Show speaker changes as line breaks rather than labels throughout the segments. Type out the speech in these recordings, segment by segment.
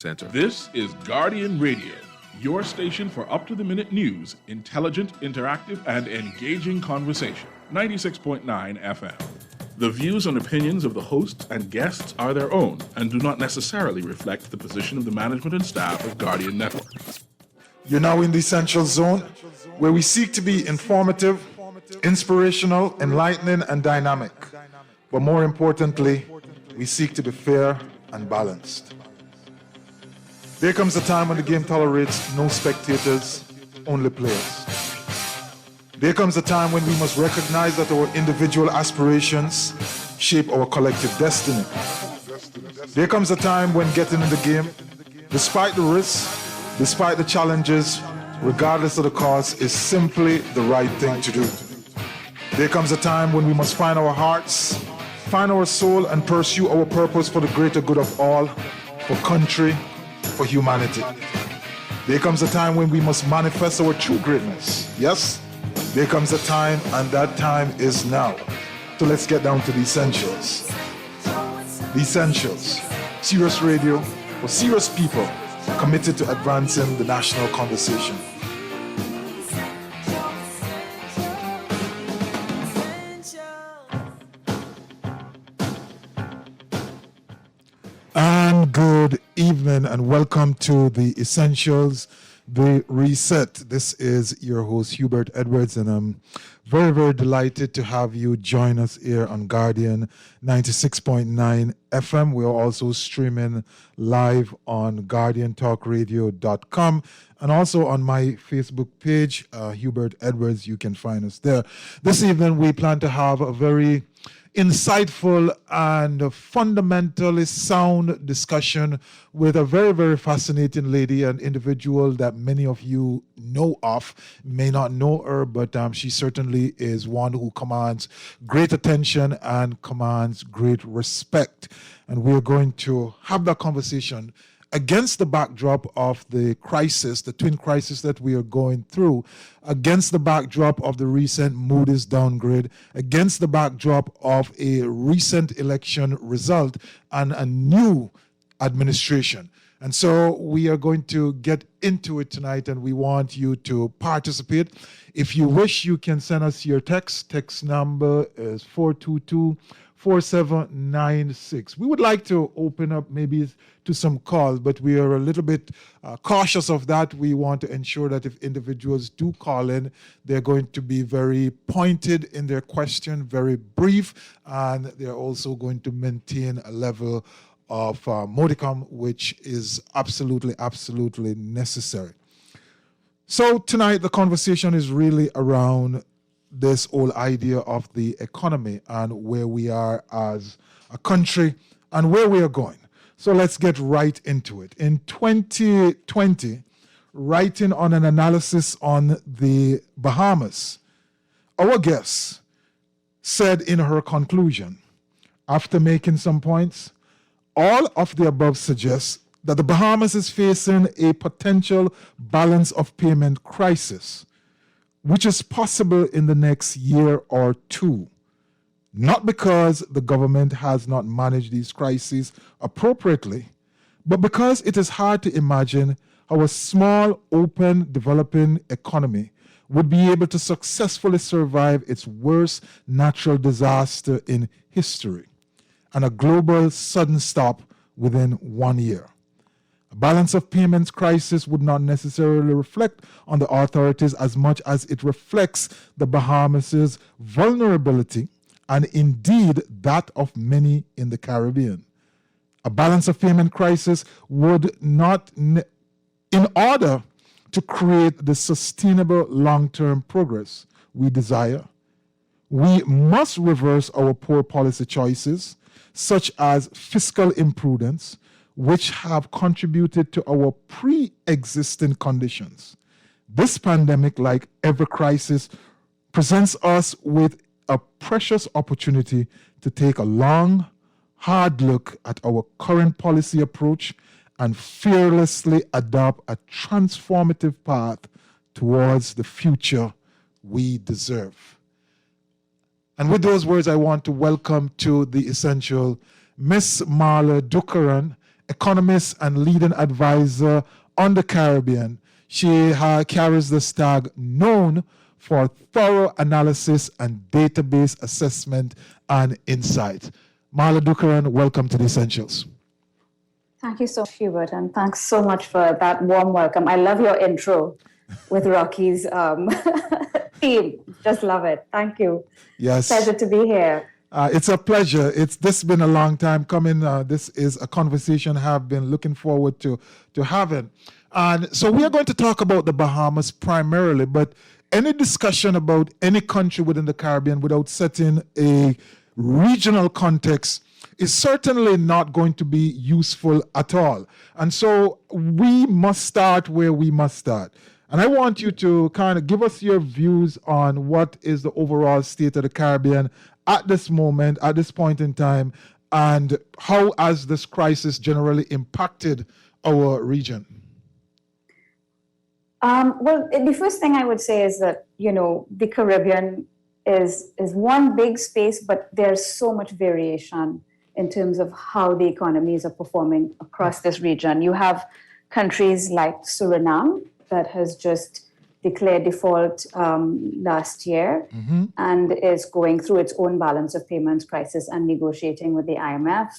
Center. This is Guardian Radio, your station for up-to-the-minute news, intelligent, interactive, and engaging conversation. 96.9 FM. The views and opinions of the hosts and guests are their own and do not necessarily reflect the position of the management and staff of Guardian Network.
You're now in the Essential Zone, where we seek to be informative, inspirational, enlightening, and dynamic. But more importantly, we seek to be fair and balanced. There comes a time when the game tolerates no spectators, only players. There comes a time when we must recognize that our individual aspirations shape our collective destiny. There comes a time when getting in the game, despite the risks, despite the challenges, regardless of the cost, is simply the right thing to do. There comes a time when we must find our hearts, find our soul, and pursue our purpose for the greater good of all, for country, for humanity. There comes a time when we must manifest our true greatness. Yes, there comes a time, and that time is now. So let's get down to the essentials. The essentials. Serious radio for serious people committed to advancing the national conversation. And good evening and welcome to the Essentials, the Reset. This is your host Hubert Edwards, and I'm very, very delighted to have you join us here on Guardian 96.9 FM. We are also streaming live on GuardianTalkRadio.com and also on my Facebook page, Hubert Edwards. You can find us there. This evening we plan to have a very insightful and fundamentally sound discussion with a very, very fascinating lady, an individual that many of you know of, may not know her, but she certainly is one who commands great attention and commands great respect. And we're going to have that conversation against the backdrop of the crisis, the twin crisis that we are going through, against the backdrop of the recent Moodys downgrade, against the backdrop of a recent election result and a new administration. And so we are going to get into it tonight, and we want you to participate. If you wish, you can send us your text. Text number is 422-4796. We would like to open up maybe to some calls, but we are a little bit cautious of that. We want to ensure that if individuals do call in, they're going to be very pointed in their question, very brief, and they're also going to maintain a level of modicum, which is absolutely, absolutely necessary. So tonight, the conversation is really around this whole idea of the economy and where we are as a country and where we are going. So let's get right into it. In 2020, writing on an analysis on the Bahamas, our guest said in her conclusion, after making some points, all of the above suggests that the Bahamas is facing a potential balance of payment crisis, which is possible in the next year or two, not because the government has not managed these crises appropriately, but because it is hard to imagine how a small, open, developing economy would be able to successfully survive its worst natural disaster in history and a global sudden stop within 1 year. A balance of payments crisis would not necessarily reflect on the authorities as much as it reflects the Bahamas' vulnerability and indeed that of many in the Caribbean. A balance of payment crisis would not, in order to create the sustainable long-term progress we desire, we must reverse our poor policy choices, such as fiscal imprudence, which have contributed to our pre-existing conditions. This pandemic, like every crisis, presents us with a precious opportunity to take a long, hard look at our current policy approach and fearlessly adopt a transformative path towards the future we deserve. And with those words, I want to welcome to the Essential Miss Marla Dukharan, economist and leading advisor on the Caribbean. She carries this tag known for thorough analysis and database assessment and insight. Marla Dukharan, welcome to the Essentials.
Thank you so much, Hubert, and thanks so much for that warm welcome. I love your intro with Rocky's theme. Just love it. Thank you.
Yes.
Pleasure to be here.
It's a pleasure. This has been a long time coming. This is a conversation I've been looking forward to having. And so we are going to talk about the Bahamas primarily, but any discussion about any country within the Caribbean without setting a regional context is certainly not going to be useful at all. And so we must start where we must start. And I want you to kind of give us your views on what is the overall state of the Caribbean at this moment, at this point in time, and how has this crisis generally impacted our region?
Well, the first thing I would say is that, the Caribbean is one big space, but there's so much variation in terms of how the economies are performing across this region. You have countries like Suriname that has just declared default last year and is going through its own balance of payments crisis and negotiating with the IMF.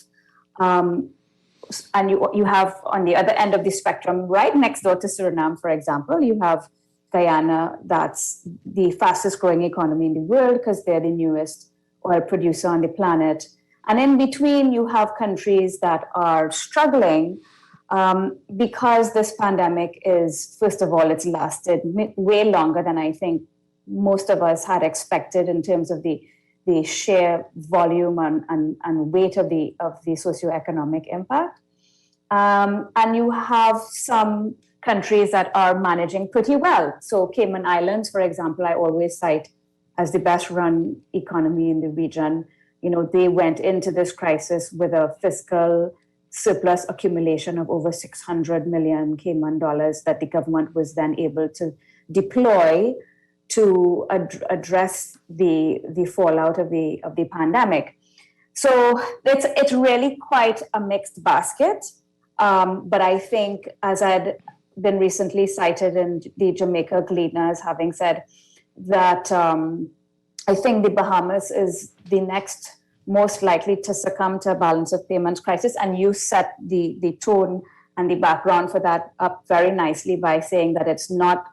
And you have on the other end of the spectrum, right next door to Suriname, for example, you have Guyana. That's the fastest growing economy in the world because they're the newest oil producer on the planet. And in between, you have countries that are struggling because this pandemic is, first of all, it's lasted way longer than I think most of us had expected in terms of the sheer volume and weight of the socioeconomic impact. And you have some countries that are managing pretty well. So Cayman Islands, for example, I always cite as the best run economy in the region. They went into this crisis with a fiscal surplus accumulation of over 600 million Cayman dollars that the government was then able to deploy to address the fallout of the pandemic. So it's really quite a mixed basket. But I think, as I'd been recently cited in the Jamaica Gleaner as having said that I think the Bahamas is the next most likely to succumb to a balance of payments crisis. And you set the tone and the background for that up very nicely by saying that it's not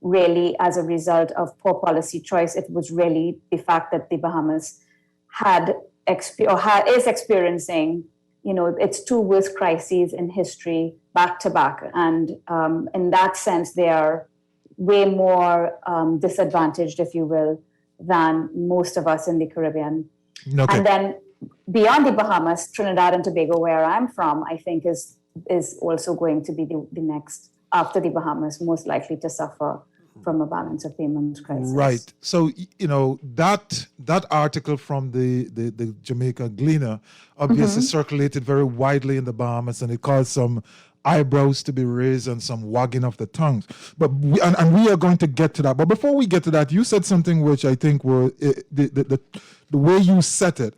really as a result of poor policy choice. It was really the fact that the Bahamas is experiencing, its two worst crises in history back to back. And in that sense, they are way more disadvantaged, if you will, than most of us in the Caribbean. Okay. And then beyond the Bahamas, Trinidad and Tobago, where I'm from, I think is also going to be the next, after the Bahamas, most likely to suffer from a balance of payments crisis.
Right. So, that article from the Jamaica Gleaner obviously circulated very widely in the Bahamas, and it caused some eyebrows to be raised and some wagging of the tongues. But we are going to get to that. But before we get to that, you said something which I think were the way you set it.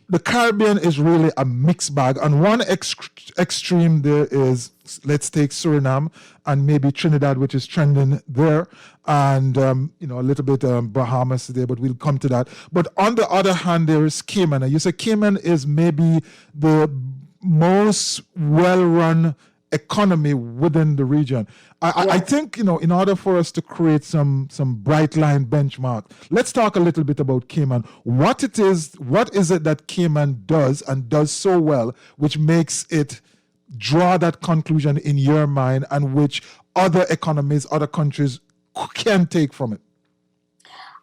The Caribbean is really a mixed bag. On one extreme, there is, let's take Suriname and maybe Trinidad, which is trending there, and a little bit Bahamas there, but we'll come to that. But on the other hand, there is Cayman. And you say Cayman is maybe the most well-run economy within the region. I think, in order for us to create some bright line benchmark, let's talk a little bit about Cayman. What is it that Cayman does and does so well, which makes it draw that conclusion in your mind, and which other economies, other countries can take from it?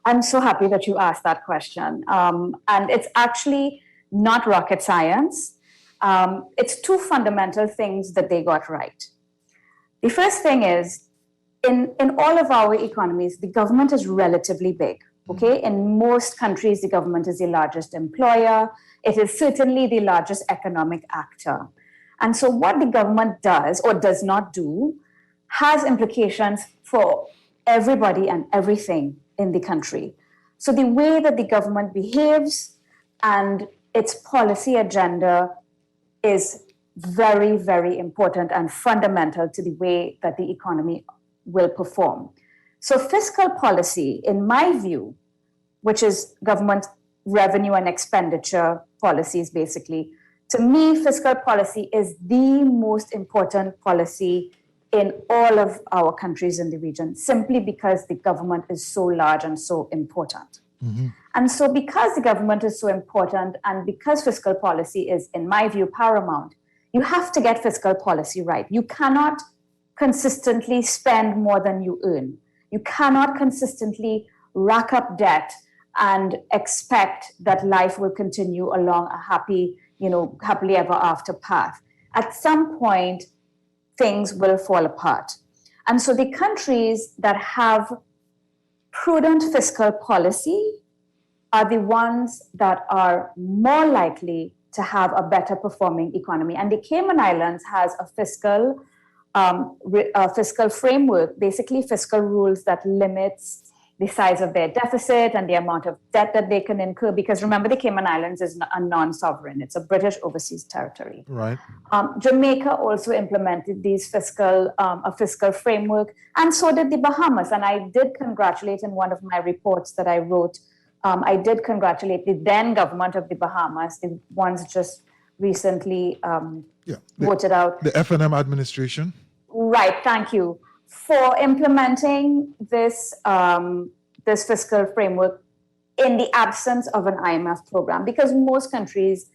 I'm so happy that you asked that question. And it's actually not rocket science. It's two fundamental things that they got right. The first thing is, in all of our economies, the government is relatively big, okay? In most countries, the government is the largest employer. It is certainly the largest economic actor. And so what the government does or does not do has implications for everybody and everything in the country. So the way that the government behaves and its policy agenda is very, very important and fundamental to the way that the economy will perform. So fiscal policy, in my view, which is government revenue and expenditure policies, basically, to me, fiscal policy is the most important policy in all of our countries in the region, simply because the government is so large and so important. Mm-hmm. And so because the government is so important and because fiscal policy is, in my view, paramount, you have to get fiscal policy right. You cannot consistently spend more than you earn. You cannot consistently rack up debt and expect that life will continue along a happily ever after path. At some point, things will fall apart. And so the countries that have prudent fiscal policy are the ones that are more likely to have a better performing economy. And the Cayman Islands has a fiscal framework, basically fiscal rules that limits the size of their deficit and the amount of debt that they can incur. Because remember, the Cayman Islands is a non-sovereign. It's a British overseas territory.
Right.
Jamaica also implemented a fiscal framework, and so did the Bahamas. And I did congratulate in one of my reports that I wrote, I did congratulate the then government of the Bahamas, the ones just recently voted out.
The F&M administration.
Right, thank you. For implementing this fiscal framework in the absence of an IMF program, because most countries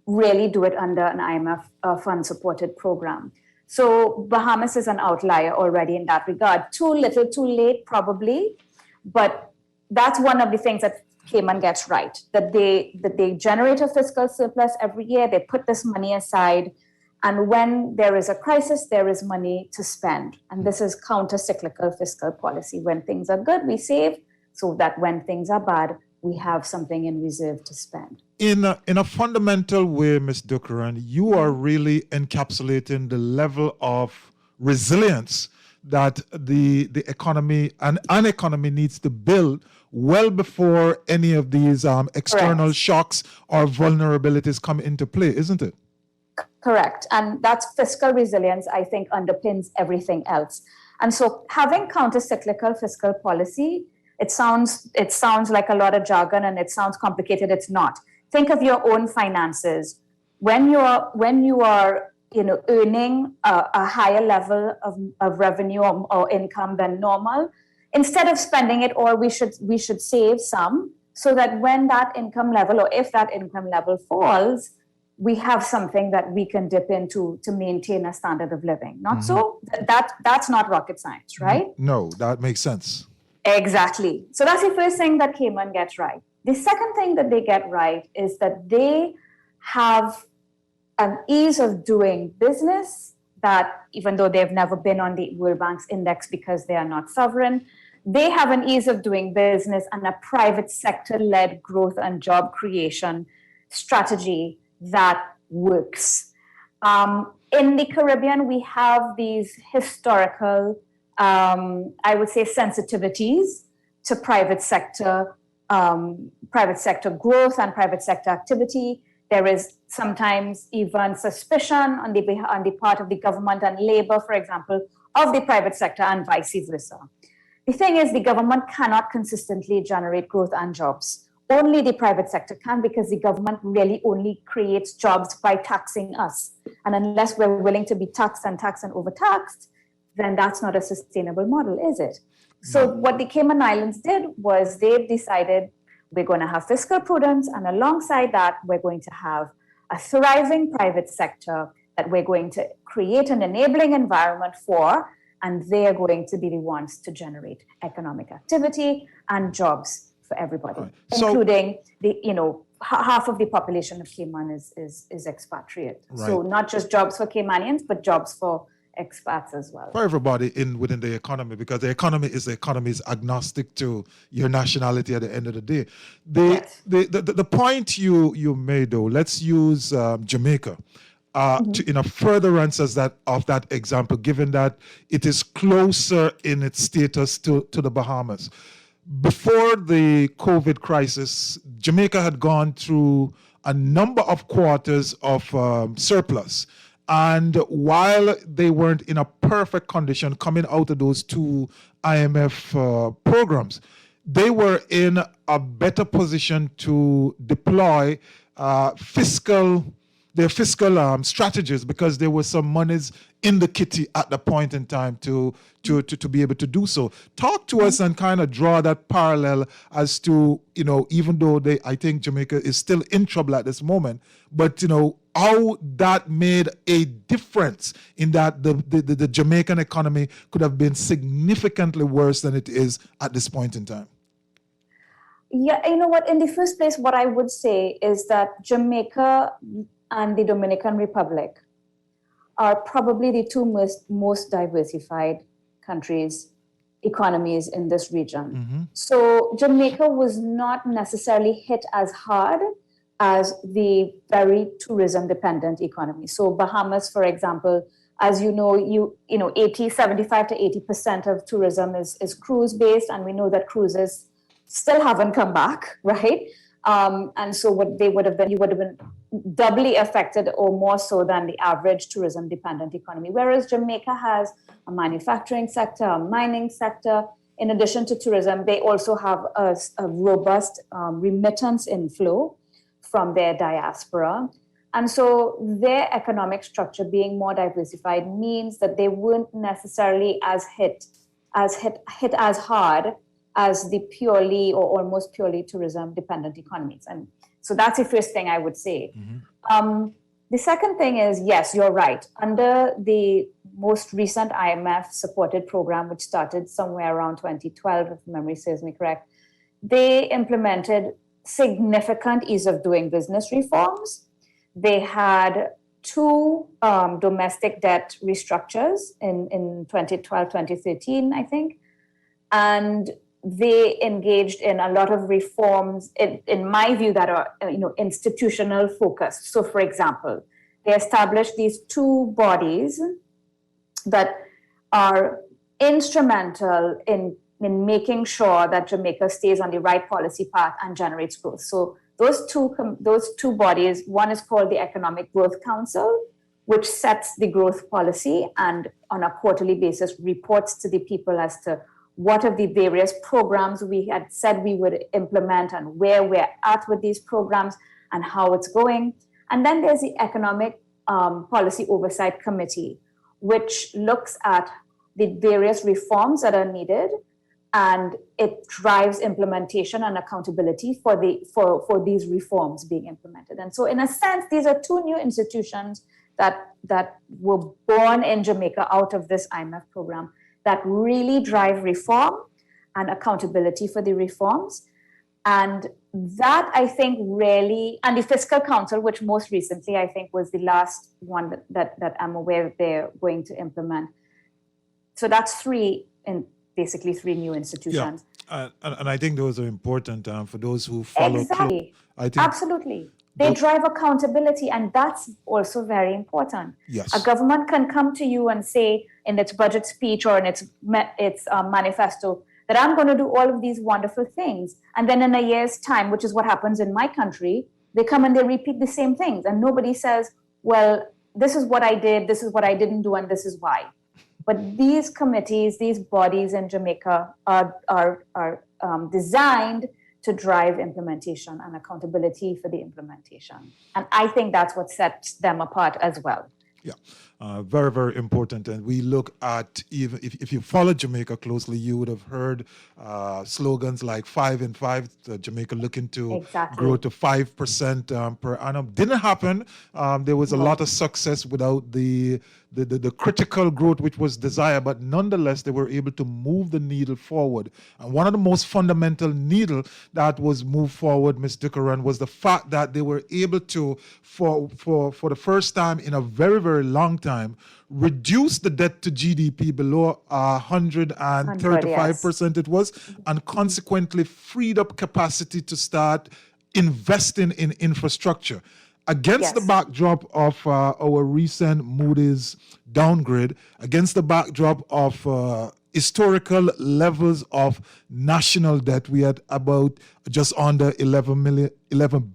really do it under an IMF fund-supported program. So Bahamas is an outlier already in that regard. Too little, too late, probably, but that's one of the things that Cayman gets right, that they generate a fiscal surplus every year, they put this money aside, and when there is a crisis, there is money to spend. And this is counter-cyclical fiscal policy. When things are good, we save, so that when things are bad, we have something in reserve to spend.
In a fundamental way, Ms. Dukharan, you are really encapsulating the level of resilience that the economy and an economy needs to build well before any of these external
Correct.
shocks or vulnerabilities come into play, isn't it?
Correct. And that's fiscal resilience, I think, underpins everything else. And so having counter-cyclical fiscal policy, it sounds like a lot of jargon and it sounds complicated. It's not. Think of your own finances. When you are earning a higher level of revenue or income than normal, instead of spending it all, we should save some, so that when that income level, or if that income level falls, we have something that we can dip into to maintain a standard of living. Not so? That's not rocket science, right?
No, that makes sense.
Exactly. So that's the first thing that Cayman gets right. The second thing that they get right is that they have an ease of doing business that, even though they've never been on the World Bank's index because they are not sovereign, they have an ease of doing business and a private sector-led growth and job creation strategy that works. In the Caribbean, we have these historical, I would say, sensitivities to private sector growth and private sector activity. There is sometimes even suspicion on the part of the government and labor, for example, of the private sector and vice versa. The thing is, the government cannot consistently generate growth and jobs. Only the private sector can, because the government really only creates jobs by taxing us. And unless we're willing to be taxed and overtaxed, then that's not a sustainable model, is it? So what the Cayman Islands did was they decided we're going to have fiscal prudence, and alongside that, we're going to have a thriving private sector that we're going to create an enabling environment for, and they're going to be the ones to generate economic activity and jobs for everybody, right. Including half of the population of Cayman is expatriate. Right. So not just jobs for Caymanians, but jobs for expats as well.
For everybody within the economy, because the economy is agnostic to your nationality at the end of the day. The point you made, though, let's use Jamaica. In a furtherance of that example, given that it is closer in its status to the Bahamas. Before the COVID crisis, Jamaica had gone through a number of quarters of surplus. And while they weren't in a perfect condition coming out of those two IMF programs, they were in a better position to deploy their fiscal strategies, because there were some monies in the kitty at the point in time to be able to do so. Talk to us and kind of draw that parallel as to, even though I think Jamaica is still in trouble at this moment, but, how that made a difference in that the Jamaican economy could have been significantly worse than it is at this point in time.
Yeah, you know what? In the first place, what I would say is that Jamaica and the Dominican Republic are probably the two most diversified economies in this region.
Mm-hmm.
So Jamaica was not necessarily hit as hard as the very tourism-dependent economy. So Bahamas, for example, as you know, 75 to 80% of tourism is cruise-based, and we know that cruises still haven't come back, right? And so what they would have been, you would have been doubly affected or more so than the average tourism-dependent economy. Whereas Jamaica has a manufacturing sector, a mining sector. In addition to tourism, they also have a robust remittance inflow from their diaspora. And so their economic structure being more diversified means that they weren't necessarily hit as hard as the purely or almost purely tourism-dependent economies. And so that's the first thing I would say. Mm-hmm. The second thing is, yes, you're right. Under the most recent IMF-supported program, which started somewhere around 2012, if memory serves me correct, they implemented significant ease of doing business reforms. They had two domestic debt restructures in 2012, 2013, I think. And they engaged in a lot of reforms, in my view, that are institutional focused. So, for example, they established these two bodies that are instrumental in making sure that Jamaica stays on the right policy path and generates growth. So those two bodies, one is called the Economic Growth Council, which sets the growth policy and on a quarterly basis reports to the people as to what are the various programs we had said we would implement and where we're at with these programs and how it's going. And then there's the Economic Policy Oversight Committee, which looks at the various reforms that are needed, and it drives implementation and accountability for these reforms being implemented. And so in a sense, these are two new institutions that were born in Jamaica out of this IMF program that really drive reform and accountability for the reforms. And that, I think, really, and the Fiscal Council, which most recently, I think, was the last one that I'm aware they're going to implement. So that's basically three new institutions.
Yeah. And I think those are important for those who follow.
Exactly. Absolutely. They drive accountability, and that's also very important.
Yes.
A government can come to you and say in its budget speech or in its manifesto that I'm going to do all of these wonderful things. And then in a year's time, which is what happens in my country, they come and they repeat the same things. And nobody says, well, this is what I did, this is what I didn't do, and this is why. But these committees, these bodies in Jamaica are designed to drive implementation and accountability for the implementation. And I think that's what sets them apart as well.
Yeah, very, very important. And we look at, even if you follow Jamaica closely, you would have heard slogans like 5 in 5, Jamaica looking to grow to 5% per annum. Didn't happen. There was a lot of success without the critical growth which was desired, but nonetheless, they were able to move the needle forward. And one of the most fundamental needle that was moved forward, Ms. Dukharan, was the fact that they were able to, for the first time in a very, very long time, reduce the debt to GDP below 135% it was, and consequently freed up capacity to start investing in infrastructure. Against the backdrop of our recent Moodys downgrade, against the backdrop of historical levels of national debt, we had about just under 11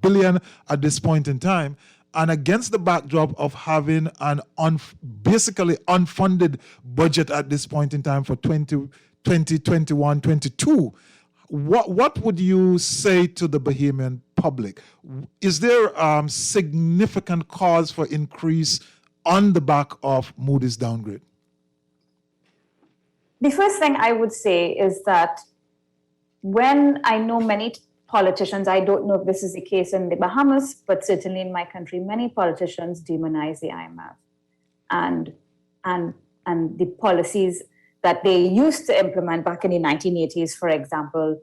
billion at this point in time. and against the backdrop of having an basically unfunded budget at this point in time for 2021, 22, what would you say to the Bahamian public? Is there significant cause for increase on the back of Moody's downgrade?
The first thing I would say is that when I know many politicians, I don't know if this is the case in the Bahamas, but certainly in my country, many politicians demonize the IMF and the policies that they used to implement back in the 1980s, for example,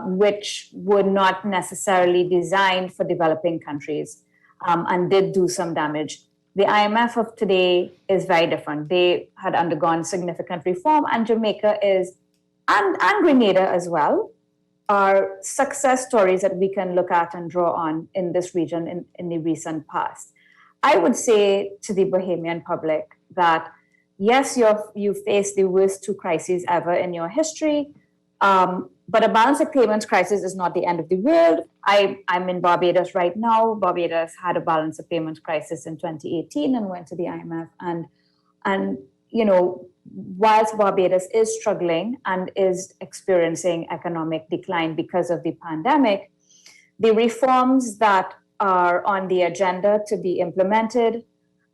which were not necessarily designed for developing countries and did do some damage. The IMF of today is very different. They had undergone significant reform, and Jamaica is, and Grenada as well, are success stories that we can look at and draw on in this region in the recent past. I would say to the Bahamian public that, yes, you faced the worst two crises ever in your history, but a balance of payments crisis is not the end of the world. I'm in Barbados right now. Barbados had a balance of payments crisis in 2018 and went to the IMF. And you know, whilst Barbados is struggling and is experiencing economic decline because of the pandemic, the reforms that are on the agenda to be implemented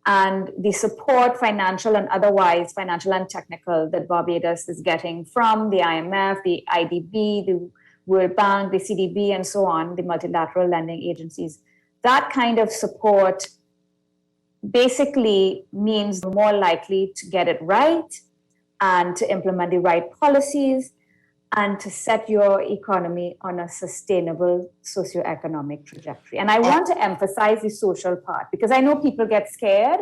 and the support, financial and otherwise, financial and technical, that Barbados is getting from the IMF, the IDB, the World Bank, the CDB, and so on, the multilateral lending agencies, that kind of support basically means more likely to get it right and to implement the right policies and to set your economy on a sustainable socioeconomic trajectory. And I want to emphasize the social part, because I know people get scared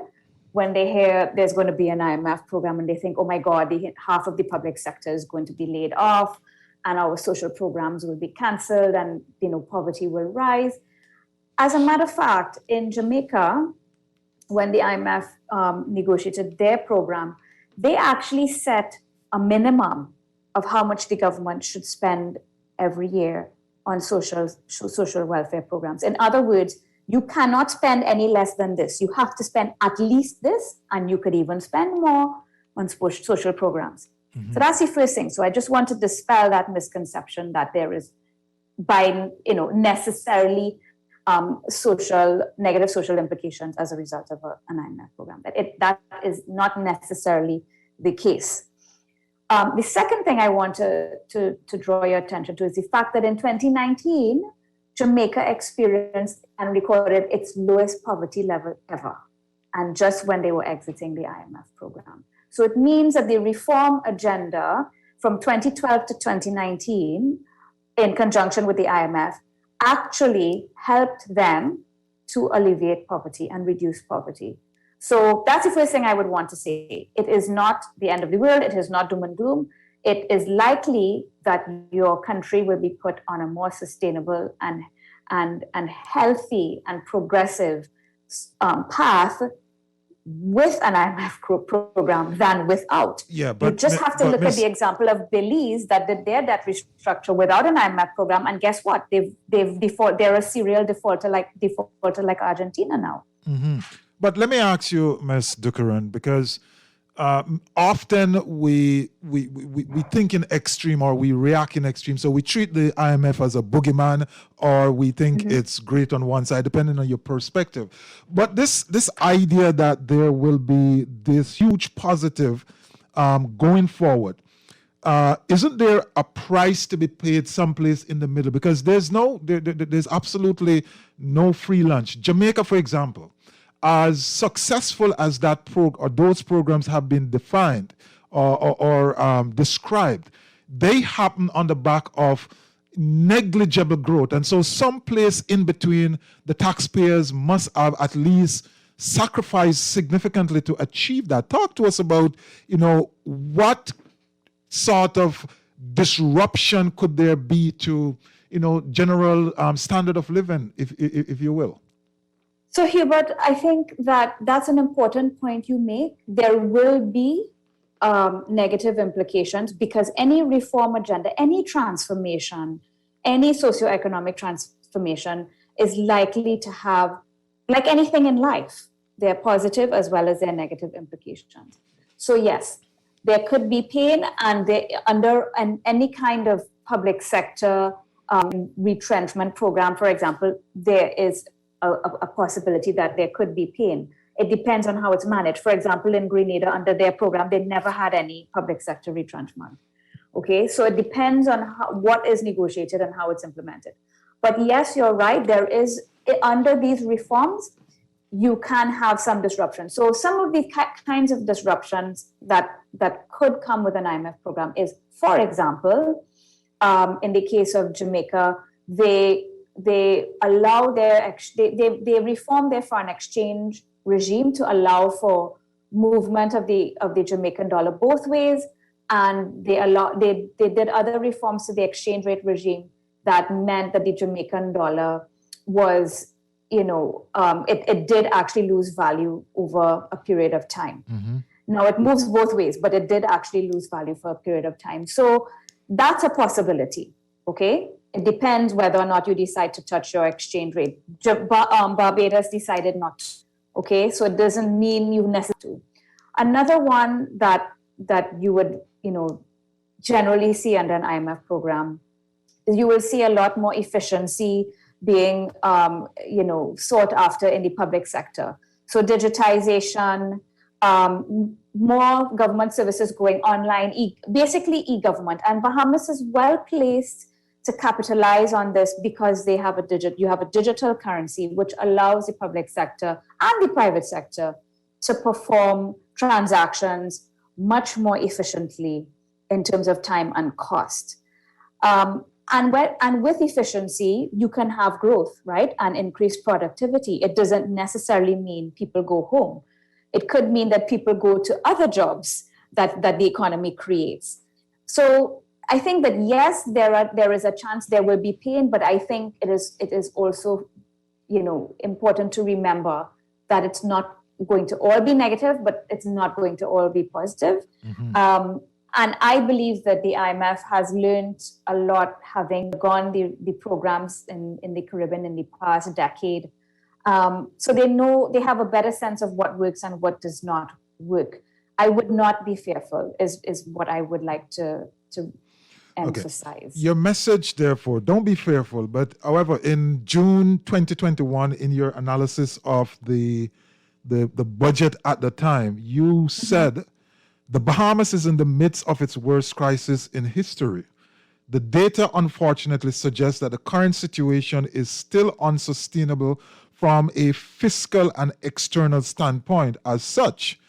when they hear there's going to be an IMF program and they think, oh my God, half of the public sector is going to be laid off and our social programs will be canceled and, you know, poverty will rise. As a matter of fact, in Jamaica, when the IMF negotiated their program, they actually set a minimum of how much the government should spend every year on social welfare programs. In other words, you cannot spend any less than this. You have to spend at least this, and you could even spend more on social programs. Mm-hmm. So that's the first thing. So I just want to dispel that misconception that there is, by necessarily negative social implications as a result of an IMF program. That is not necessarily the case. The second thing I want to draw your attention to is the fact that in 2019, Jamaica experienced and recorded its lowest poverty level ever, and just when they were exiting the IMF program. So it means that the reform agenda from 2012 to 2019, in conjunction with the IMF, actually helped them to alleviate poverty and reduce poverty. So that's the first thing I would want to say. It is not the end of the world. It is not doom and gloom. It is likely that your country will be put on a more sustainable and healthy and progressive path with an IMF program than without.
Yeah, but
you just have to look at the example of Belize that did their debt restructure without an IMF program, and guess what? They're a serial defaulter like Argentina now.
Mm-hmm. But let me ask you, Ms. Dukharan, because often we think in extreme, or we react in extreme. So we treat the IMF as a boogeyman, or we think it's great on one side, depending on your perspective. But this idea that there will be this huge positive going forward, isn't there a price to be paid someplace in the middle? Because there's absolutely no free lunch. Jamaica, for example, as successful as that or those programs have been defined or described, they happen on the back of negligible growth. And so someplace in between, the taxpayers must have at least sacrificed significantly to achieve that. Talk to us about, what sort of disruption could there be to, general standard of living, if you will.
So, Hubert, I think that that's an important point you make. There will be negative implications because any reform agenda, any transformation, any socioeconomic transformation is likely to have like anything in life, there are positive as well as there are negative implications. So yes, there could be pain, and under any kind of public sector retrenchment program, for example, there is a possibility that there could be pain. It depends on how it's managed. For example, in Grenada, under their program, they never had any public sector retrenchment. Okay, so it depends on what is negotiated and how it's implemented. But yes, you're right. There is, under these reforms, you can have some disruption. So some of the kinds of disruptions that could come with an IMF program is, for example, in the case of Jamaica, they allow they reform their foreign exchange regime to allow for movement of the Jamaican dollar both ways, and they did other reforms to the exchange rate regime that meant that the Jamaican dollar was, it did actually lose value over a period of time. Mm-hmm. Now it moves both ways, but it did actually lose value for a period of time. So that's a possibility. Okay, it depends whether or not you decide to touch your exchange rate. Barbados decided not to. Okay, so it doesn't mean you necessarily. Another one that you would generally see under an IMF program is you will see a lot more efficiency being sought after in the public sector. So digitization, more government services going online, basically e-government, and Bahamas is well placed to capitalize on this because you have a digital currency which allows the public sector and the private sector to perform transactions much more efficiently in terms of time and cost. And with efficiency, you can have growth, right? And increased productivity. It doesn't necessarily mean people go home. It could mean that people go to other jobs that the economy creates. So I think that yes, there is a chance there will be pain, but I think it is also, important to remember that it's not going to all be negative, but it's not going to all be positive. Mm-hmm. And I believe that the IMF has learned a lot, having gone the programs in the Caribbean in the past decade. So they have a better sense of what works and what does not work. I would not be fearful, is what I would like to emphasize.
Okay. Your message, therefore, don't be fearful. But however, in June 2021, in your analysis of the budget at the time, you said the Bahamas is in the midst of its worst crisis in history. The data, unfortunately, suggests that the current situation is still unsustainable from a fiscal and external standpoint. As such,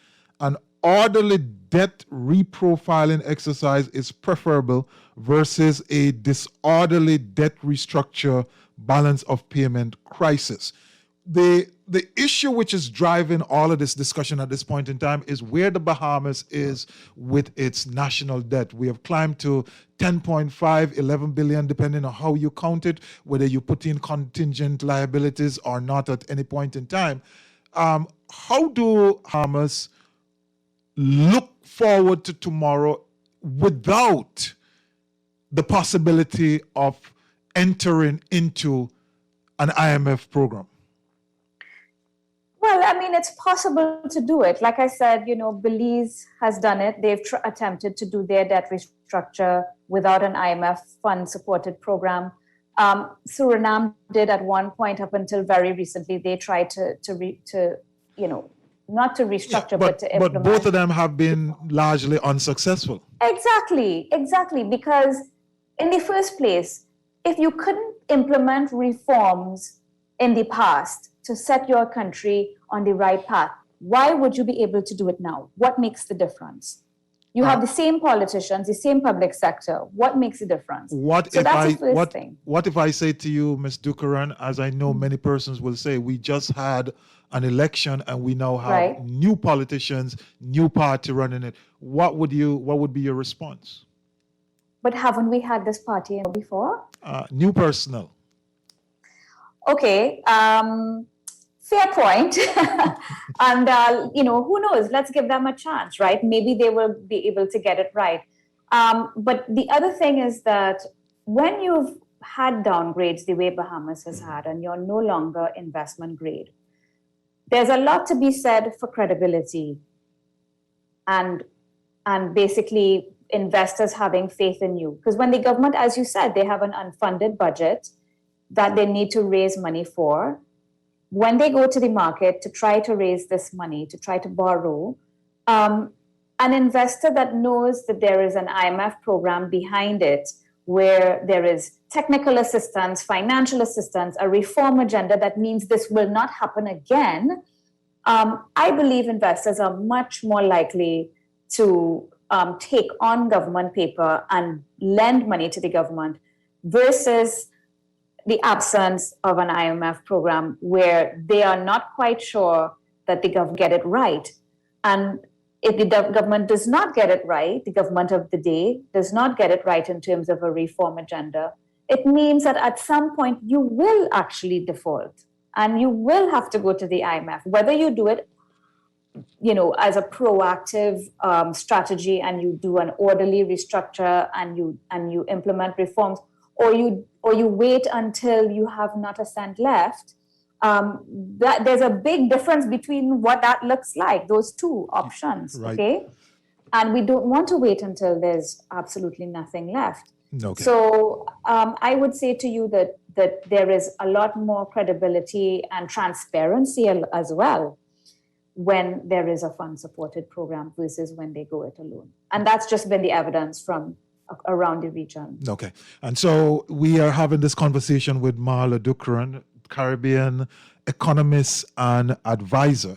an orderly debt reprofiling exercise is preferable versus a disorderly debt restructure balance of payment crisis. The issue which is driving all of this discussion at this point in time is where the Bahamas is with its national debt. We have climbed to 10.5, 11 billion, depending on how you count it, whether you put in contingent liabilities or not at any point in time. How do Bahamas look forward to tomorrow without the possibility of entering into an IMF program?
Well, I mean, it's possible to do it. Like I said, Belize has done it. They've attempted to do their debt restructure without an IMF fund-supported program. Suriname did at one point up until very recently. They tried to not to restructure, but to implement.
But both of them have been largely unsuccessful.
Exactly. Because in the first place, if you couldn't implement reforms in the past to set your country on the right path, why would you be able to do it now? What makes the difference? You have the same politicians, the same public sector. What makes the difference? What if
I say to you, Ms. Dukharan, as I know many persons will say, we just had an election and we now have new politicians, new party running it. What would be your response?
But haven't we had this party before?
New personnel.
Okay. Fair point. And, who knows? Let's give them a chance, right? Maybe they will be able to get it right. But the other thing is that when you've had downgrades the way Bahamas has had, and you're no longer investment grade, there's a lot to be said for credibility and basically investors having faith in you. Because when the government, as you said, they have an unfunded budget that they need to raise money for. When they go to the market to try to raise this money, to try to borrow, an investor that knows that there is an IMF program behind it, where there is technical assistance, financial assistance, a reform agenda that means this will not happen again, I believe investors are much more likely to take on government paper and lend money to the government versus the absence of an IMF program where they are not quite sure that the government get it right. And if the government does not get it right, the government of the day does not get it right in terms of a reform agenda, it means that at some point you will actually default and you will have to go to the IMF, whether you do it as a proactive strategy and you do an orderly restructure and you implement reforms, or you wait until you have not a cent left. There's a big difference between what that looks like, those two options, right. Okay? And we don't want to wait until there's absolutely nothing left. Okay. So I would say to you that there is a lot more credibility and transparency as well when there is a fund-supported program versus when they go it alone. And that's just been the evidence from around the region.
Okay. And so we are having this conversation with Marla Dukharan, Caribbean economist and advisor.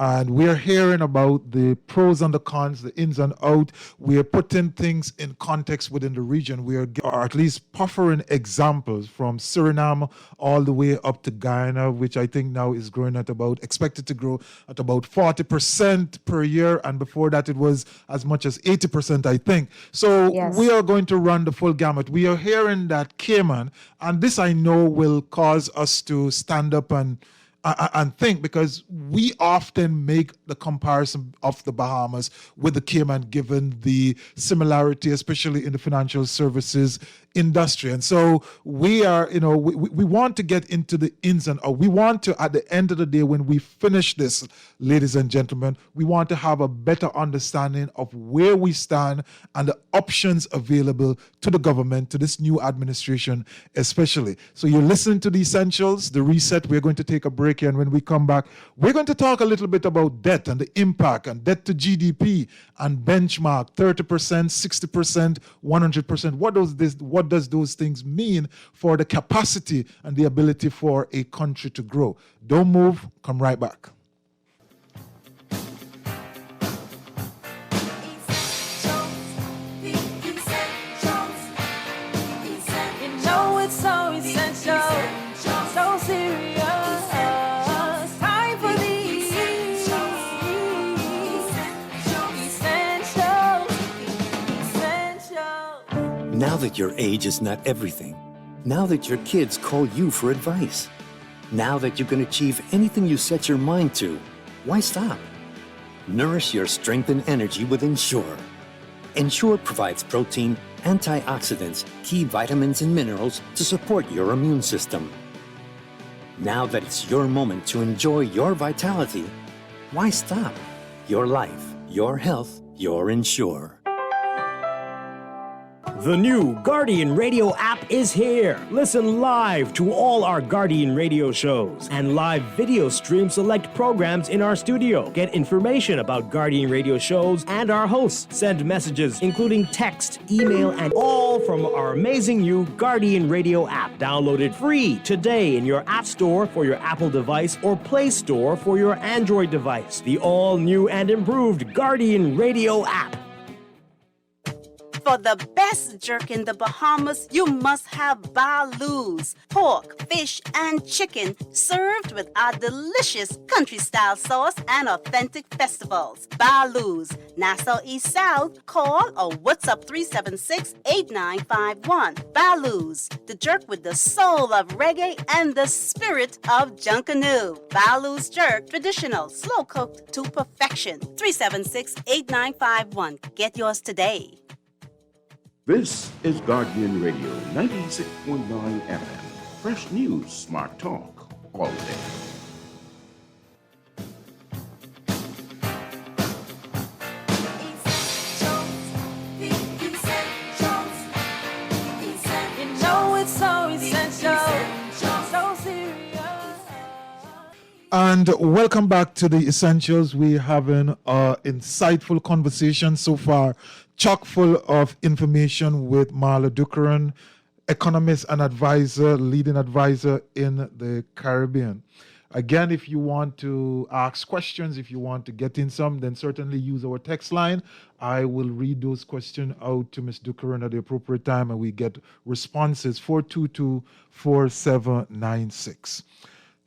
And we're hearing about the pros and the cons, the ins and outs. We are putting things in context within the region. We are at least offering examples from Suriname all the way up to Guyana, which I think now is growing expected to grow at about 40% per year. And before that, it was as much as 80%, I think. So yes. We are going to run the full gamut. We are hearing that Cayman, and this I know will cause us to stand up and think, because we often make the comparison of the Bahamas with the Cayman, given the similarity, especially in the financial services industry. And so we are, we want to get into the ins and outs. We want to, at the end of the day, when we finish this, ladies and gentlemen, we want to have a better understanding of where we stand and the options available to the government, to this new administration especially. So you're listening to the Essentials, the Reset. We're going to take a break here, and when we come back, we're going to talk a little bit about debt and the impact, and debt to GDP and benchmark, 30%, 60%, 100%. What does those things mean for the capacity and the ability for a country to grow? Don't move, come right back.
Now that your age is not everything, now that your kids call you for advice, now that you can achieve anything you set your mind to, why stop? Nourish your strength and energy with Ensure. Ensure provides protein, antioxidants, key vitamins and minerals to support your immune system. Now that it's your moment to enjoy your vitality, why stop? Your life, your health, your Ensure.
The new Guardian Radio app is here. Listen live to all our Guardian Radio shows and live video stream select programs in our studio. Get information about Guardian Radio shows and our hosts. Send messages including text, email, and all from our amazing new Guardian Radio app. Download it free today in your App Store for your Apple device or Play Store for your Android device. The all-new and improved Guardian Radio app.
For the best jerk in the Bahamas, you must have Baloo's. Pork, fish, and chicken served with our delicious country-style sauce and authentic festivals. Baloo's, Nassau East South. Call or WhatsApp 376-8951. Baloo's, the jerk with the soul of reggae and the spirit of Junkanoo. Baloo's jerk, traditional, slow-cooked to perfection. 376-8951. Get yours today.
This is Guardian Radio 96.9 FM. Fresh news, smart talk, all day.
And welcome back to the Essentials. We're having an insightful conversation so far, chock full of information with Marla Dukharan, economist and advisor, leading advisor in the Caribbean. Again, if you want to ask questions, if you want to get in some, then certainly use our text line. I will read those questions out to Ms. Dukharan at the appropriate time, and we get responses, 422-4796.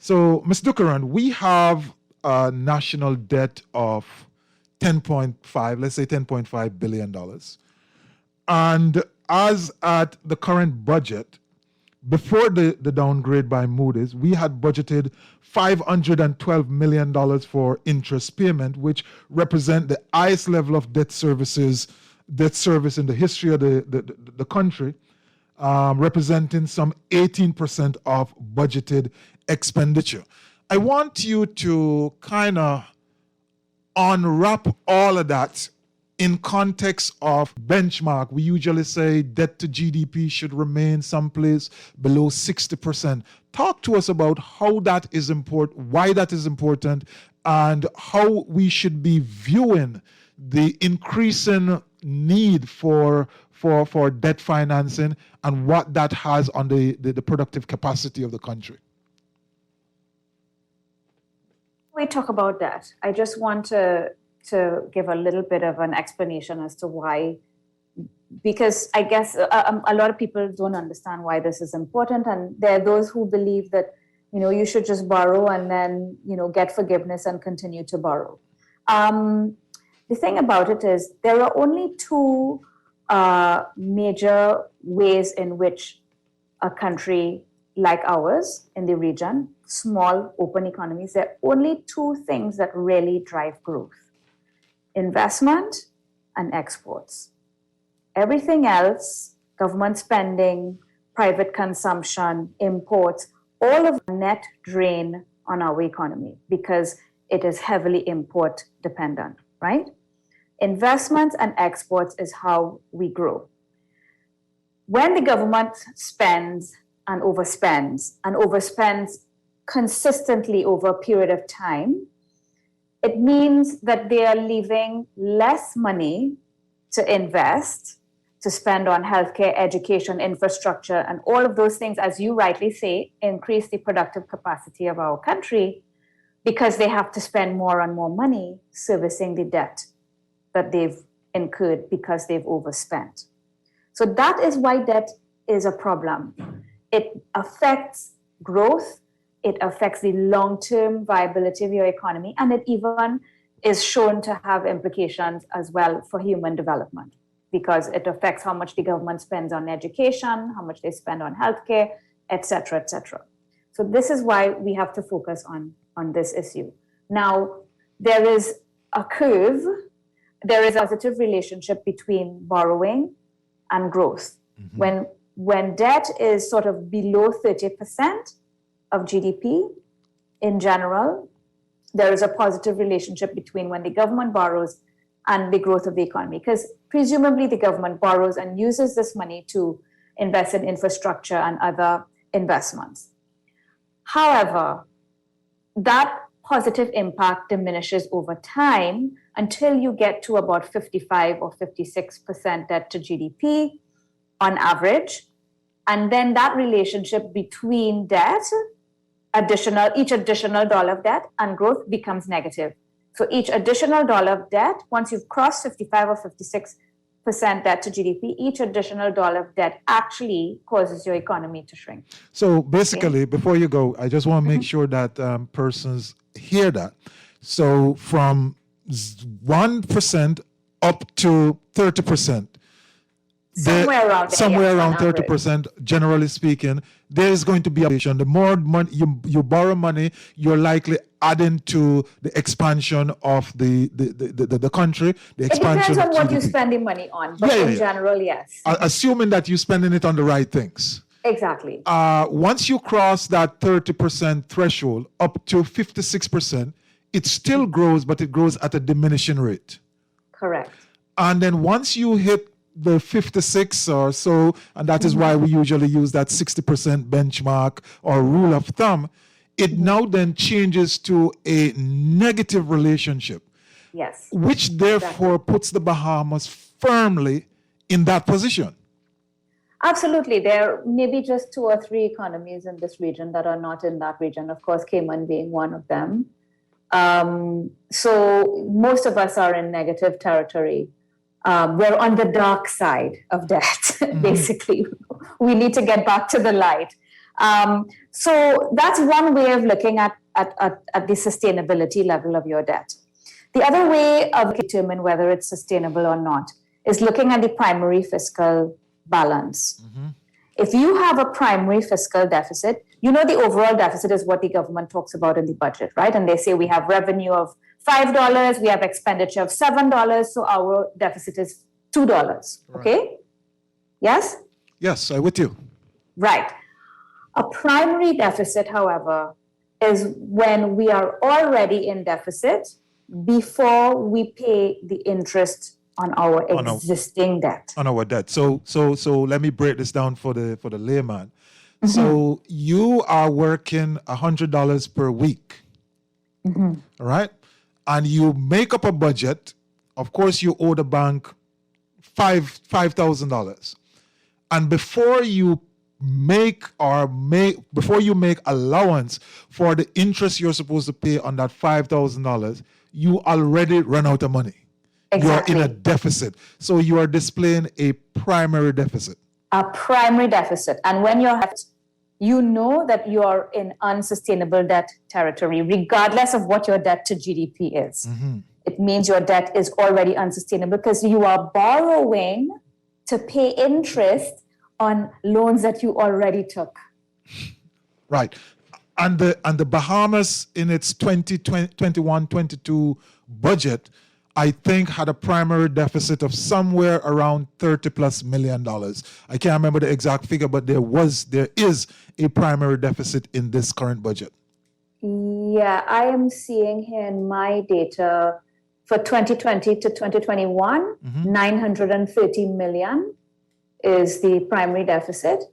So, Ms. Dukharan, we have a national debt of $10.5 billion. And as at the current budget, before the downgrade by Moodys, we had budgeted $512 million for interest payment, which represent the highest level of debt service in the history of the country, representing some 18% of budgeted expenditure. I want you to kind of unwrap all of that in context of benchmark. We usually say debt to GDP should remain someplace below 60%. Talk to us about how that is important, why that is important, and how we should be viewing the increasing need for debt financing and what that has on the productive capacity of the country.
We talk about that. I just want to give a little bit of an explanation as to why, because I guess a lot of people don't understand why this is important, and there are those who believe that you should just borrow and then get forgiveness and continue to borrow. The thing about it is there are only two major ways in which a country like ours in the region, small open economies, there are only two things that really drive growth: investment and exports. Everything else, government spending, private consumption, imports, all of net drain on our economy because it is heavily import dependent, right? Investments and exports is how we grow. When the government spends and overspends consistently over a period of time, it means that they are leaving less money to invest, to spend on healthcare, education, infrastructure, and all of those things, as you rightly say, increase the productive capacity of our country because they have to spend more and more money servicing the debt that they've incurred because they've overspent. So that is why debt is a problem. It affects growth, it affects the long-term viability of your economy, and it even is shown to have implications as well for human development because it affects how much the government spends on education, how much they spend on healthcare, et cetera, et cetera. So this is why we have to focus on this issue. Now, there is a curve, there is a positive relationship between borrowing and growth. Mm-hmm. When debt is sort of below 30% of GDP in general, there is a positive relationship between when the government borrows and the growth of the economy, because presumably the government borrows and uses this money to invest in infrastructure and other investments. However, that positive impact diminishes over time until you get to about 55 or 56% debt to GDP on average. And then that relationship between debt, each additional dollar of debt and growth becomes negative. So each additional dollar of debt, once you've crossed 55 or 56% debt to GDP, each additional dollar of debt actually causes your economy to shrink.
So basically, before you go, I just want to make sure that persons hear that. So from 1% up to 30%,
somewhere around
30%, generally speaking, there is going to be a the more money you borrow money, you're likely adding to the expansion of the country. The expansion.
It depends on what
GDP.
you're spending money on, but in general, yes.
Assuming that you're spending it on the right things.
Exactly.
Once you cross that 30% threshold up to 56%, it still grows, but it grows at a diminishing rate.
Correct.
And then once you hit the 56 or so, and that is why we usually use that 60% benchmark or rule of thumb, it now then changes to a negative relationship,
Yes.
which therefore puts the Bahamas firmly in that position.
Absolutely. There may be just 2 or 3 economies in this region that are not in that region, of course, Cayman being one of them. So most of us are in negative territory. We're on the dark side of debt, basically. We need to get back to the light. So that's one way of looking at the sustainability level of your debt. The other way of determining whether it's sustainable or not is looking at the primary fiscal balance. If you have a primary fiscal deficit, you know the overall deficit is what the government talks about in the budget, right? And they say we have revenue of $5, we have expenditure of $7, so our deficit is $2, okay? Yes?
Yes, I'm with you.
Right. A primary deficit, however, is when we are already in deficit before we pay the interest on our existing debt.
On our debt. So let me break this down for the layman. So you are working $100 per week, all right? And you make up a budget. Of course, you owe the bank $5,000, and before you make allowance for the interest you're supposed to pay on that $5,000, you already run out of money.
Exactly.
You're in a deficit. So you are displaying a primary deficit.
A primary deficit. And when you know that you are in unsustainable debt territory, regardless of what your debt to GDP is. It means your debt is already unsustainable because you are borrowing to pay interest on loans that you already took.
Right. And the Bahamas in its 2021-22 budget, I think, had a primary deficit of somewhere around $30+ million. I can't remember the exact figure, but there is a primary deficit in this current budget.
Yeah, I am seeing here in my data for 2020 to 2021, 930 million is the primary deficit.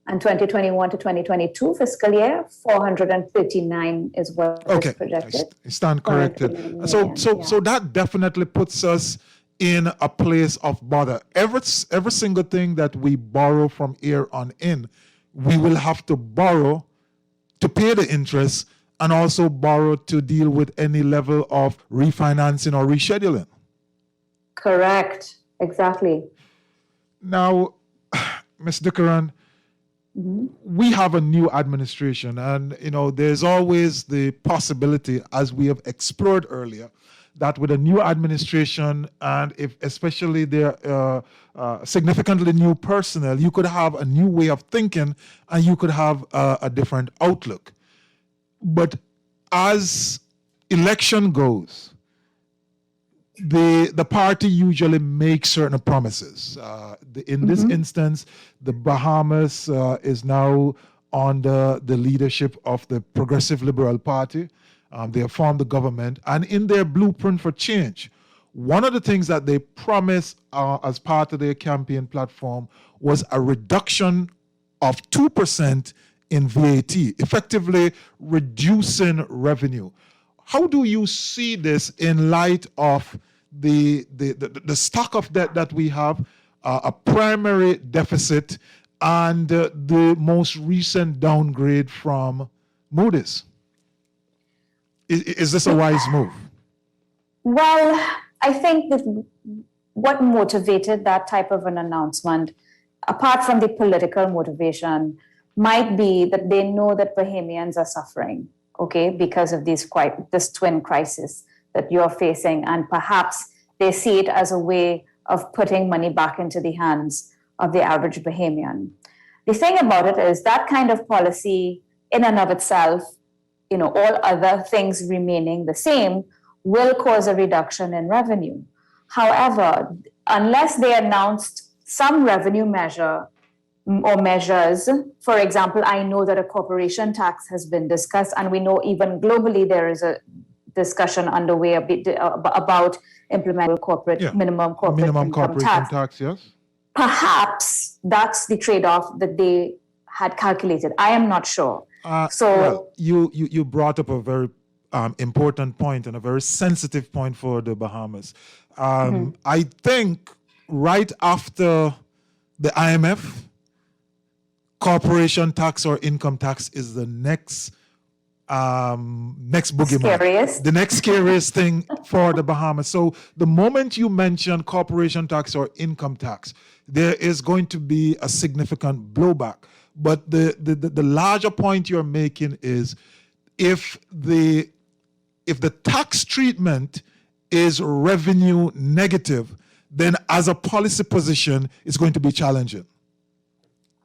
And 2021 to 2022 fiscal year, 439 is what is projected.
I stand corrected. So that definitely puts us in a place of bother. Every single thing that we borrow from here on in, we will have to borrow to pay the interest and also borrow to deal with any level of refinancing or rescheduling.
Correct. Exactly.
Now, Ms. Dukharan, we have a new administration, and there's always the possibility, as we have explored earlier, that with a new administration, and if especially there significantly new personnel, you could have a new way of thinking and you could have a different outlook. But as election goes, the party usually makes certain promises. In this instance, the Bahamas is now under the leadership of the Progressive Liberal Party. They have formed the government, and in their blueprint for change, one of the things that they promised as part of their campaign platform was a reduction of 2% in VAT, effectively reducing revenue. How do you see this in light of the stock of debt that we have, a primary deficit, and the most recent downgrade from Moodys? Is this a wise move?
Well, I think that what motivated that type of an announcement, apart from the political motivation, might be that they know that Bahamians are suffering, okay, because of this twin crisis that you're facing, and perhaps they see it as a way of putting money back into the hands of the average Bahamian. The thing about it is that kind of policy in and of itself, all other things remaining the same, will cause a reduction in revenue. However, unless they announced some revenue measure or measures, for example, I know that a corporation tax has been discussed, and we know even globally there is a discussion underway about implementing minimum corporate income tax.
Yes.
Perhaps that's the trade-off that they had calculated. I am not sure.
Well, you brought up a very important point and a very sensitive point for the Bahamas. I think right after the IMF, corporation tax or income tax is the next boogeyman. The next scariest thing for the Bahamas. So the moment you mention corporation tax or income tax, there is going to be a significant blowback. But the larger point you're making is if the tax treatment is revenue negative, then as a policy position, it's going to be challenging.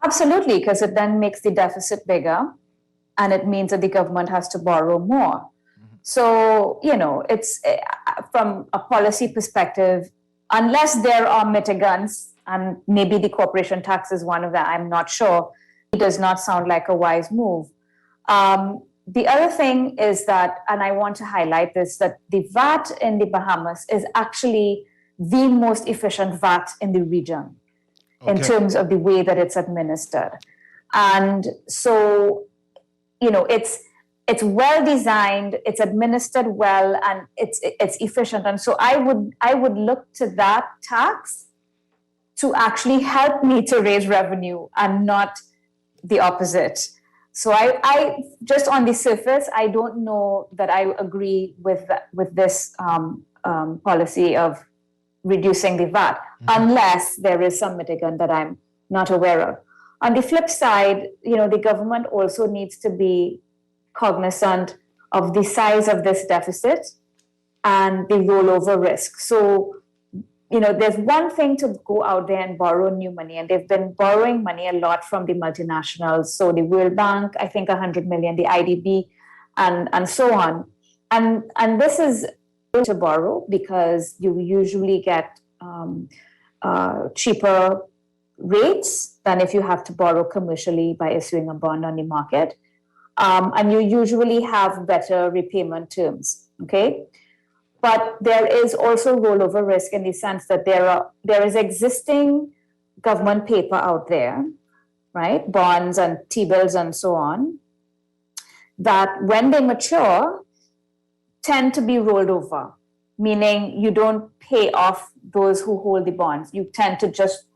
Absolutely, because it then makes the deficit bigger, and it means that the government has to borrow more. So, it's from a policy perspective, unless there are mitigants, and maybe the corporation tax is one of them, I'm not sure, it does not sound like a wise move. The other thing is that, and I want to highlight this, that the VAT in the Bahamas is actually the most efficient VAT in the region in terms of the way that it's administered. And so, it's well designed, it's administered well, and it's efficient. And so I would look to that tax to actually help me to raise revenue and not the opposite. So I just on the surface, I don't know that I agree with this policy of reducing the VAT, unless there is some mitigant that I'm not aware of. On the flip side, the government also needs to be cognizant of the size of this deficit and the rollover risk. So, there's one thing to go out there and borrow new money, and they've been borrowing money a lot from the multinationals. So the World Bank, I think 100 million, the IDB, and so on. And this is to borrow because you usually get cheaper rates than if you have to borrow commercially by issuing a bond on the market. And you usually have better repayment terms, okay? But there is also rollover risk in the sense that there is existing government paper out there, right? Bonds and T-bills and so on, that when they mature, tend to be rolled over, meaning you don't pay off those who hold the bonds. You tend to just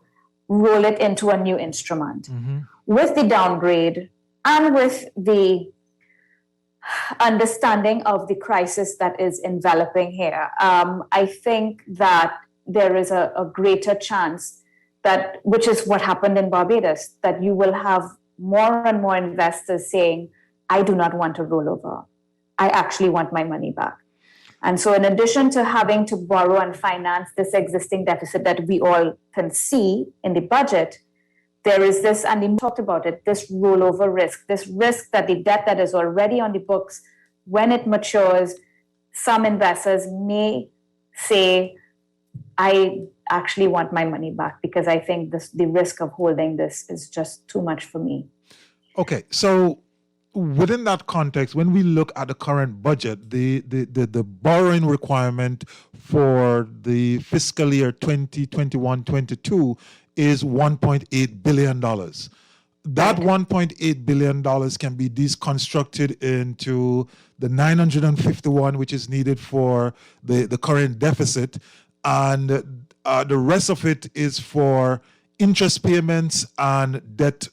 roll it into a new instrument. With the downgrade and with the understanding of the crisis that is enveloping here, I think that there is a greater chance that, which is what happened in Barbados, that you will have more and more investors saying, I do not want to roll over. I actually want my money back. And so in addition to having to borrow and finance this existing deficit that we all can see in the budget, there is this, and we talked about it, this rollover risk, this risk that the debt that is already on the books, when it matures, some investors may say, I actually want my money back because I think the risk of holding this is just too much for me.
Okay, so within that context, when we look at the current budget, the borrowing requirement for the fiscal year 2021-22 is $1.8 billion. That $1.8 billion can be deconstructed into the 951, which is needed for the current deficit, and the rest of it is for interest payments and debt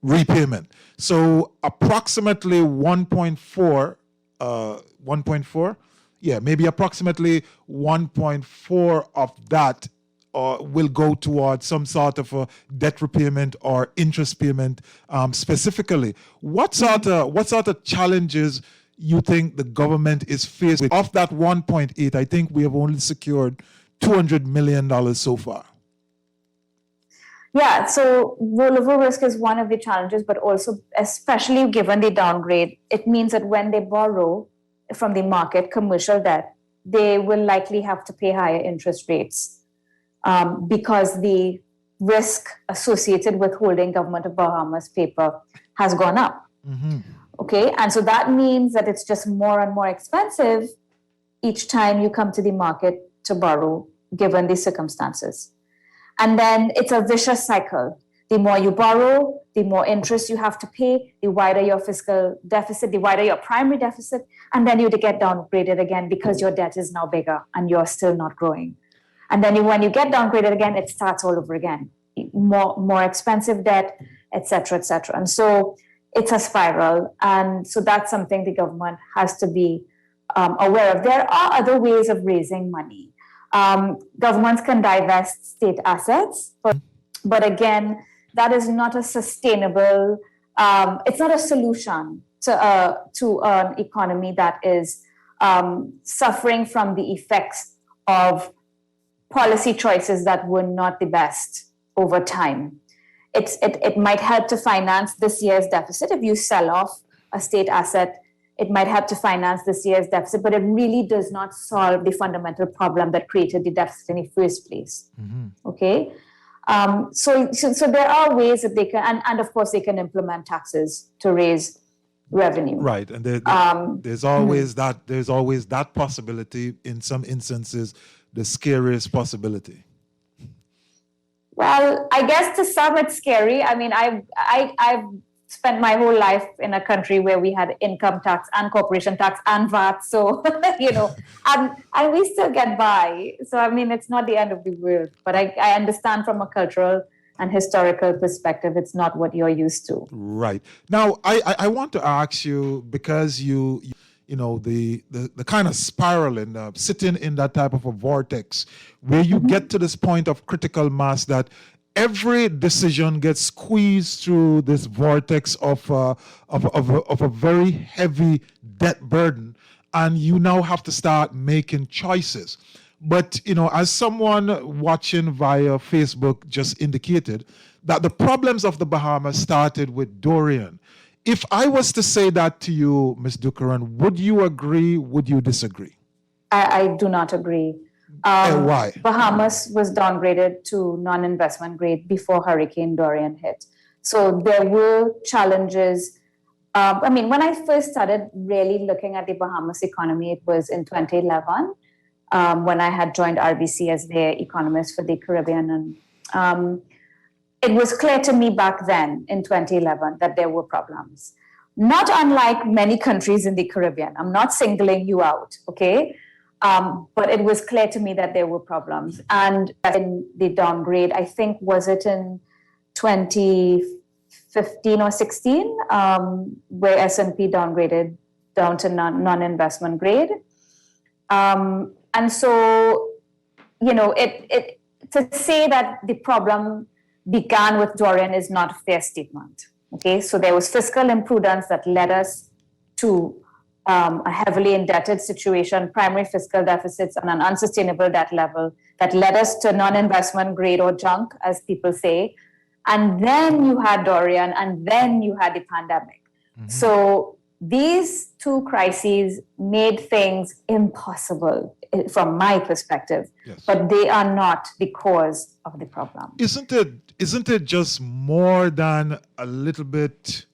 repayment. So approximately 1.4, maybe approximately 1.4 of that will go towards some sort of a debt repayment or interest payment specifically. What sort of challenges you think the government is faced with? Of that 1.8, I think we have only secured $200 million so far.
Yeah, so rollover risk is one of the challenges, but also, especially given the downgrade, it means that when they borrow from the market commercial debt, they will likely have to pay higher interest rates because the risk associated with holding Government of Bahamas paper has gone up. Okay, and so that means that it's just more and more expensive each time you come to the market to borrow, given the circumstances. And then it's a vicious cycle The more you borrow, the more interest you have to pay, the wider your fiscal deficit, the wider your primary deficit, and then you get downgraded again because your debt is now bigger and you're still not growing. And then when you get downgraded again, it starts all over again. More expensive debt, et cetera, et cetera. And so it's a spiral. And so that's something the government has to be aware of. There are other ways of raising money. Governments can divest state assets, but again, that is not a sustainable, it's not a solution to an economy that is suffering from the effects of policy choices that were not the best over time. It might help to finance this year's deficit. If you sell off a state asset, it might help to finance this year's deficit, but it really does not solve the fundamental problem that created the deficit in the first place. Okay? So there are ways that they can, and of course they can implement taxes to raise revenue.
Right, and there's always that possibility. In some instances, the scariest possibility.
Well, I guess to some it's scary. I mean, I've spent my whole life in a country where we had income tax and corporation tax and VAT. So, and we still get by. So, I mean, it's not the end of the world. But I understand from a cultural and historical perspective, it's not what you're used to.
Right. Now, I want to ask you, because the kind of spiraling, sitting in that type of a vortex where you get to this point of critical mass that every decision gets squeezed through this vortex of a very heavy debt burden, and you now have to start making choices. But, as someone watching via Facebook just indicated, that the problems of the Bahamas started with Dorian. If I was to say that to you, Ms. Dukharan, would you agree? Would you disagree?
I do not agree.
And why?
Bahamas was downgraded to non-investment grade before Hurricane Dorian hit. So there were challenges. When I first started really looking at the Bahamas economy, it was in 2011 when I had joined RBC as their economist for the Caribbean. And it was clear to me back then in 2011 that there were problems. Not unlike many countries in the Caribbean. I'm not singling you out, okay? But it was clear to me that there were problems. And in the downgrade, I think, was it in 2015 or 16, where S&P downgraded down to non-investment grade. And so, to say that the problem began with Dorian is not a fair statement. Okay, so there was fiscal imprudence that led us to a heavily indebted situation, primary fiscal deficits, and an unsustainable debt level that led us to non-investment grade or junk, as people say. And then you had Dorian, and then you had the pandemic. So these two crises made things impossible from my perspective, yes. But they are not the cause of the problem.
Isn't it just more than a little bit,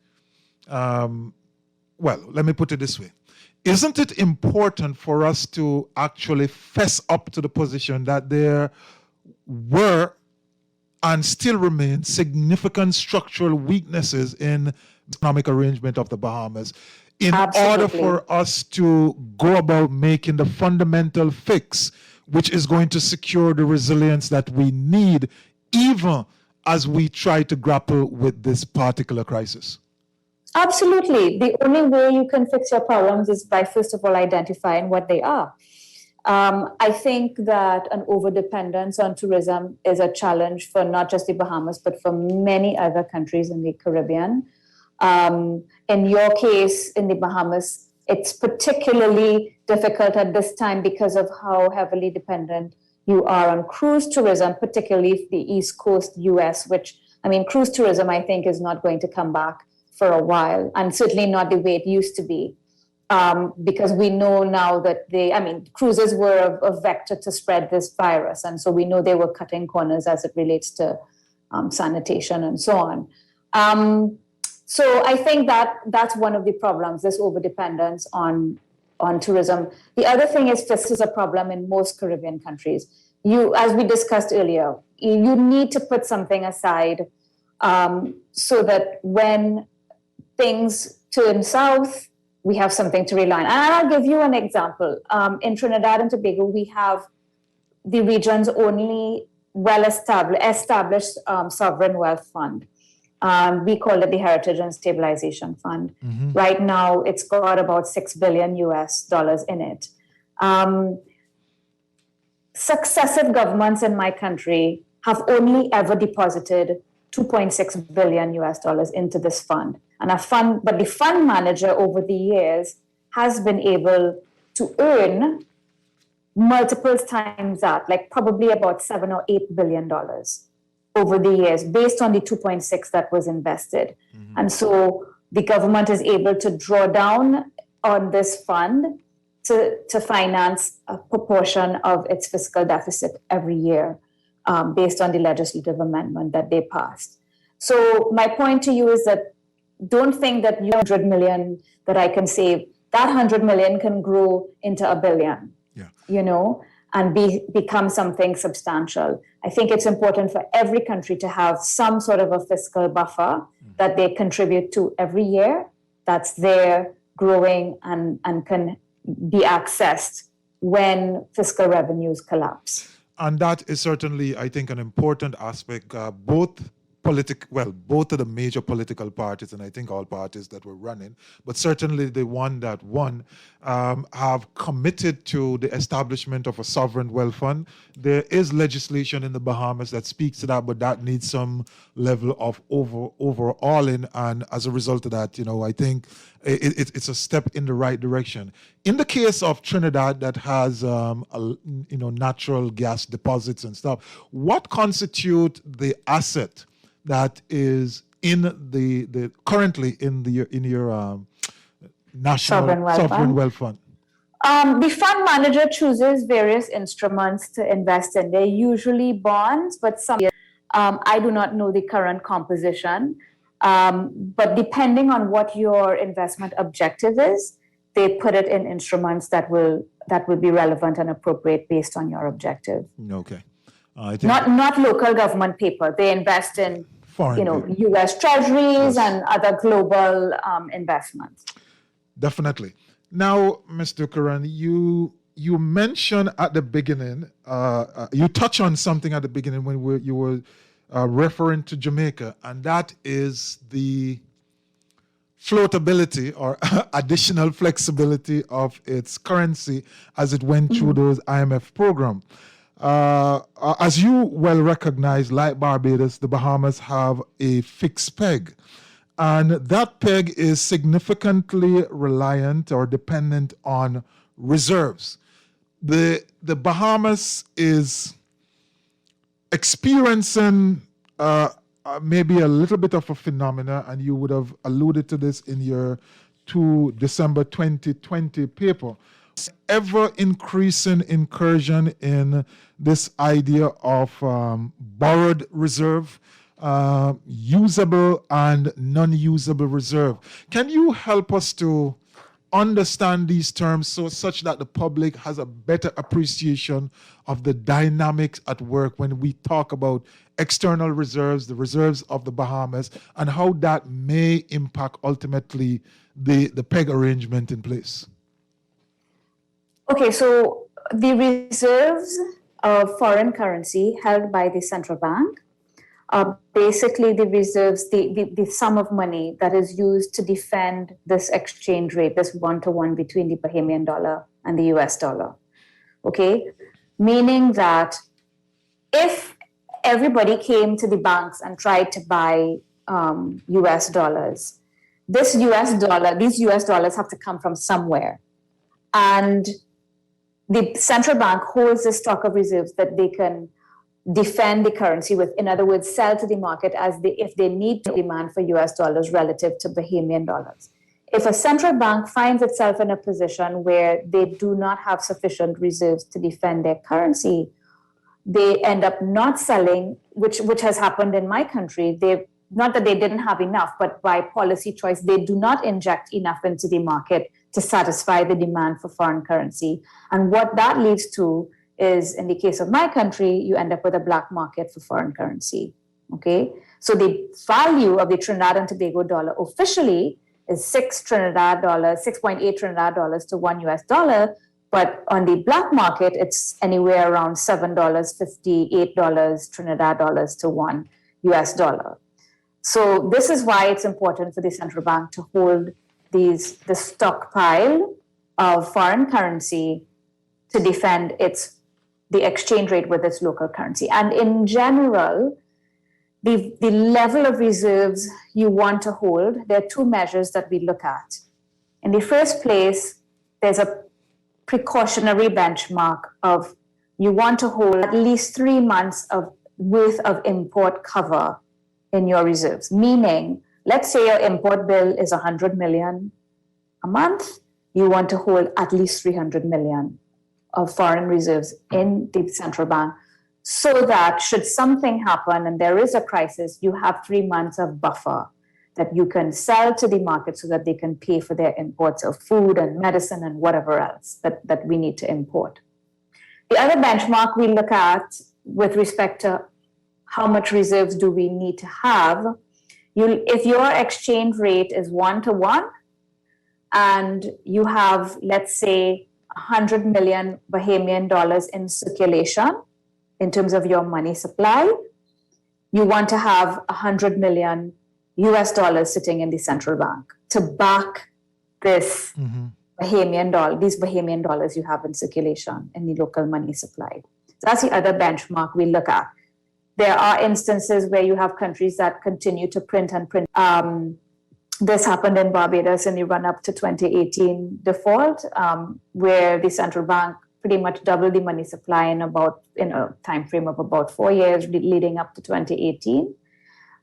well, let me put it this way. Isn't it important for us to actually fess up to the position that there were and still remain significant structural weaknesses in the economic arrangement of the Bahamas in order for us to go about making the fundamental fix, which is going to secure the resilience that we need, even as we try to grapple with this particular crisis?
Absolutely. The only way you can fix your problems is by, first of all, identifying what they are. I think that an overdependence on tourism is a challenge for not just the Bahamas, but for many other countries in the Caribbean. In your case, in the Bahamas, it's particularly difficult at this time because of how heavily dependent you are on cruise tourism, particularly the East Coast US, which, cruise tourism, I think, is not going to come back for a while, and certainly not the way it used to be. Because we know now that cruises were a vector to spread this virus. And so we know they were cutting corners as it relates to sanitation and so on. So I think that's one of the problems, this overdependence on tourism. The other thing is this is a problem in most Caribbean countries. As we discussed earlier, you need to put something aside so that when things turn south, we have something to rely on. And I'll give you an example. In Trinidad and Tobago, we have the region's only well-established sovereign wealth fund. We call it the Heritage and Stabilization Fund.
Mm-hmm.
Right now, it's got about $6 billion in it. Successive governments in my country have only ever deposited $2.6 billion into this fund. But the fund manager over the years has been able to earn multiples times that, like probably about $7 or $8 billion over the years, based on the 2.6 that was invested. Mm-hmm. And so the government is able to draw down on this fund to finance a proportion of its fiscal deficit every year, based on the legislative amendment that they passed. So my point to you is that don't think that $100 million that I can save, that $100 million can grow into $1 billion, and become something substantial. I think it's important for every country to have some sort of a fiscal buffer that they contribute to every year, that's there, growing, and can be accessed when fiscal revenues collapse.
And that is certainly, I think, an important aspect. Both of the major political parties, and I think all parties that were running, but certainly the one that won, have committed to the establishment of a sovereign wealth fund. There is legislation in the Bahamas that speaks to that, but that needs some level of overhauling. And as a result of that, I think it's a step in the right direction. In the case of Trinidad, that has natural gas deposits and stuff, what constitute the asset that is in the currently in your national sovereign wealth fund?
The fund manager chooses various instruments to invest in. They're usually bonds, but some I do not know the current composition. But depending on what your investment objective is, they put it in instruments that will be relevant and appropriate based on your objective.
Okay.
Not local government paper. They invest in
foreign
U.S. treasuries and other global investments.
Definitely. Now, Ms. Dukharan, you mentioned at the beginning, you touched on something at the beginning when you were referring to Jamaica, and that is the floatability or additional flexibility of its currency as it went through those IMF program. As you well recognize, like Barbados, the Bahamas have a fixed peg. And that peg is significantly reliant or dependent on reserves. The Bahamas is experiencing maybe a little bit of a phenomena, and you would have alluded to this in your December 2020 paper. Ever-increasing incursion in this idea of borrowed reserve, usable and non-usable reserve. Can you help us to understand these terms such that the public has a better appreciation of the dynamics at work when we talk about external reserves, the reserves of the Bahamas, and how that may impact ultimately the peg arrangement in place?
Okay, so the reserves of foreign currency held by the central bank are basically the reserves, the sum of money that is used to defend this exchange rate, this one-to-one between the Bahamian dollar and the US dollar. Okay, meaning that if everybody came to the banks and tried to buy US dollars, these US dollars have to come from somewhere. And the central bank holds a stock of reserves that they can defend the currency with. In other words, sell to the market if they need to demand for US dollars relative to Bahamian dollars. If a central bank finds itself in a position where they do not have sufficient reserves to defend their currency, they end up not selling, which has happened in my country. Not that they didn't have enough, but by policy choice, they do not inject enough into the market to satisfy the demand for foreign currency. And what that leads to is, in the case of my country, you end up with a black market for foreign currency. Okay, so the value of the Trinidad and Tobago dollar officially is $6.8 Trinidad dollars to $1, but on the black market, it's anywhere around $7.50, $8 Trinidad dollars to $1. So this is why it's important for the central bank to hold the stockpile of foreign currency to defend the exchange rate with its local currency. And in general, the level of reserves you want to hold, there are two measures that we look at. In the first place, there's a precautionary benchmark of you want to hold at least 3 months of worth of import cover in your reserves. Meaning, let's say your import bill is 100 million a month, you want to hold at least 300 million of foreign reserves in the central bank, so that should something happen and there is a crisis, you have 3 months of buffer that you can sell to the market so that they can pay for their imports of food and medicine and whatever else that we need to import. The other benchmark we look at with respect to how much reserves do we need to have, if your exchange rate is 1-to-1 and you have, let's say, 100 million Bahamian dollars in circulation in terms of your money supply, you want to have 100 million US dollars sitting in the central bank to back this these Bahamian dollars you have in circulation in the local money supply. So that's the other benchmark we look at. There are instances where you have countries that continue to print and print. This happened in Barbados in the run-up to 2018 default, where the central bank pretty much doubled the money supply in a time frame of about 4 years leading up to 2018.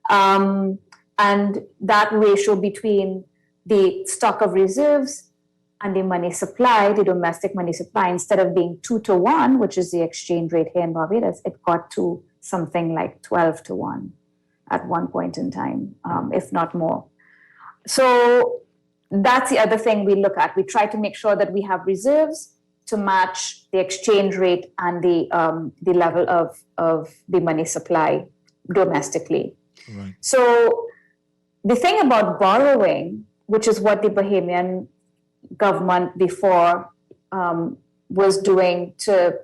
And that ratio between the stock of reserves and the money supply, the domestic money supply, instead of being 2-to-1, which is the exchange rate here in Barbados, it got to something like 12-to-1 at one point in time, if not more. So that's the other thing we look at. We try to make sure that we have reserves to match the exchange rate and the level of the money supply domestically.
Right.
So the thing about borrowing, which is what the Bahamian government before was doing to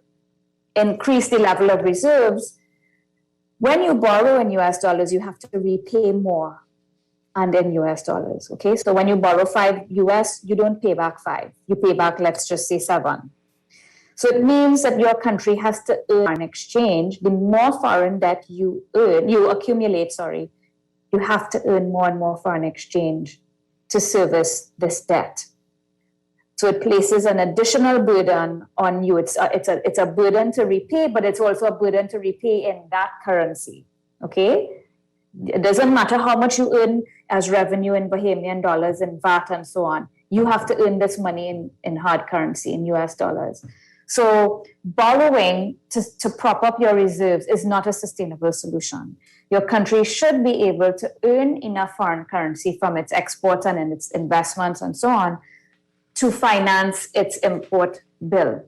increase the level of reserves, when you borrow in US dollars, you have to repay more and in US dollars, okay? So when you borrow 5 US, you don't pay back 5. You pay back, let's just say 7. So it means that your country has to earn an exchange. The more foreign debt you accumulate, you have to earn more and more foreign exchange to service this debt. So it places an additional burden on you. It's a burden to repay, but it's also a burden to repay in that currency, okay? It doesn't matter how much you earn as revenue in Bahamian dollars and VAT and so on. You have to earn this money in hard currency, in US dollars. So borrowing to prop up your reserves is not a sustainable solution. Your country should be able to earn enough foreign currency from its exports and in its investments and so on to finance its import bill.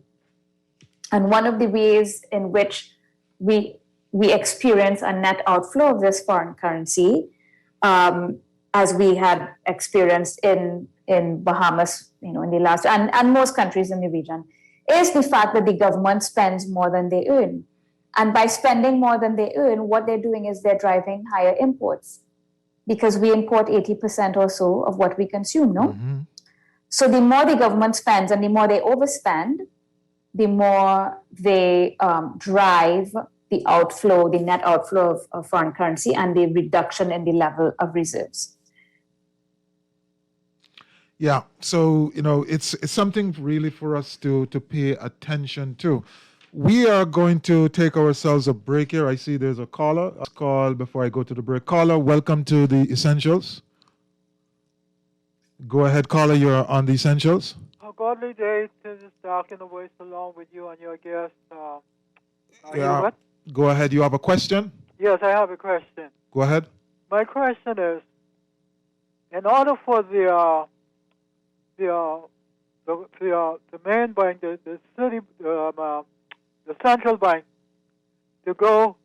And one of the ways in which we experience a net outflow of this foreign currency, as we had experienced in Bahamas, in the last, and most countries in the region, is the fact that the government spends more than they earn. And by spending more than they earn, what they're doing is they're driving higher imports, because we import 80% or so of what we consume, no? Mm-hmm. So the more the government spends and the more they overspend, the more they drive the outflow, the net outflow of foreign currency and the reduction in the level of reserves.
Yeah, so, it's something really for us to pay attention to. We are going to take ourselves a break here. I see there's a caller. I'll call before I go to the break. Caller, welcome to the Essentials. Go ahead, caller, you're on the Essentials.
A godly day to just talking away along with you and your guest.
Yeah. Go ahead, you have a question?
Yes, I have a question.
Go ahead.
My question is, in order for the main bank, the central bank, to go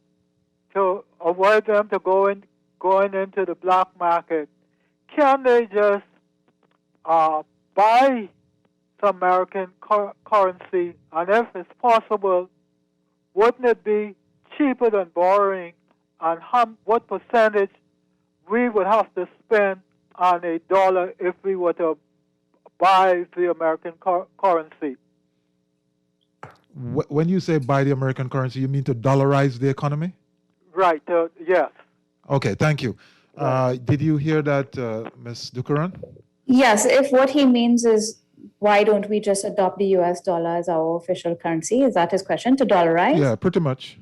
to avoid them to going into the black market, can they just buy some American currency? And if it's possible, wouldn't it be cheaper than borrowing? And what percentage we would have to spend on a dollar if we were to buy the American currency?
When you say buy the American currency, you mean to dollarize the economy?
Right, yes.
Okay, thank you. Did you hear that, Ms. Dukharan?
Yes, if what he means is why don't we just adopt the US dollar as our official currency? Is that his question, to dollarize?
Yeah, pretty much.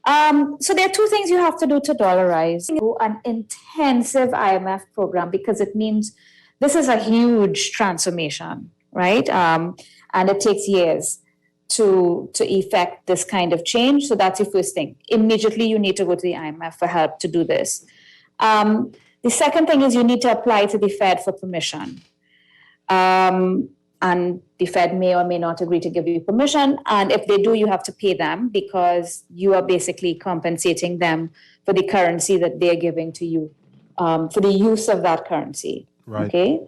So there are two things you have to do to dollarize. An intensive IMF program, because it means this is a huge transformation, right? And it takes years to effect this kind of change. So that's the first thing. Immediately, you need to go to the IMF for help to do this. The second thing is you need to apply to the Fed for permission. And the Fed may or may not agree to give you permission. And if they do, you have to pay them because you are basically compensating them for the currency that they're giving to you, for the use of that currency.
Right.
Okay.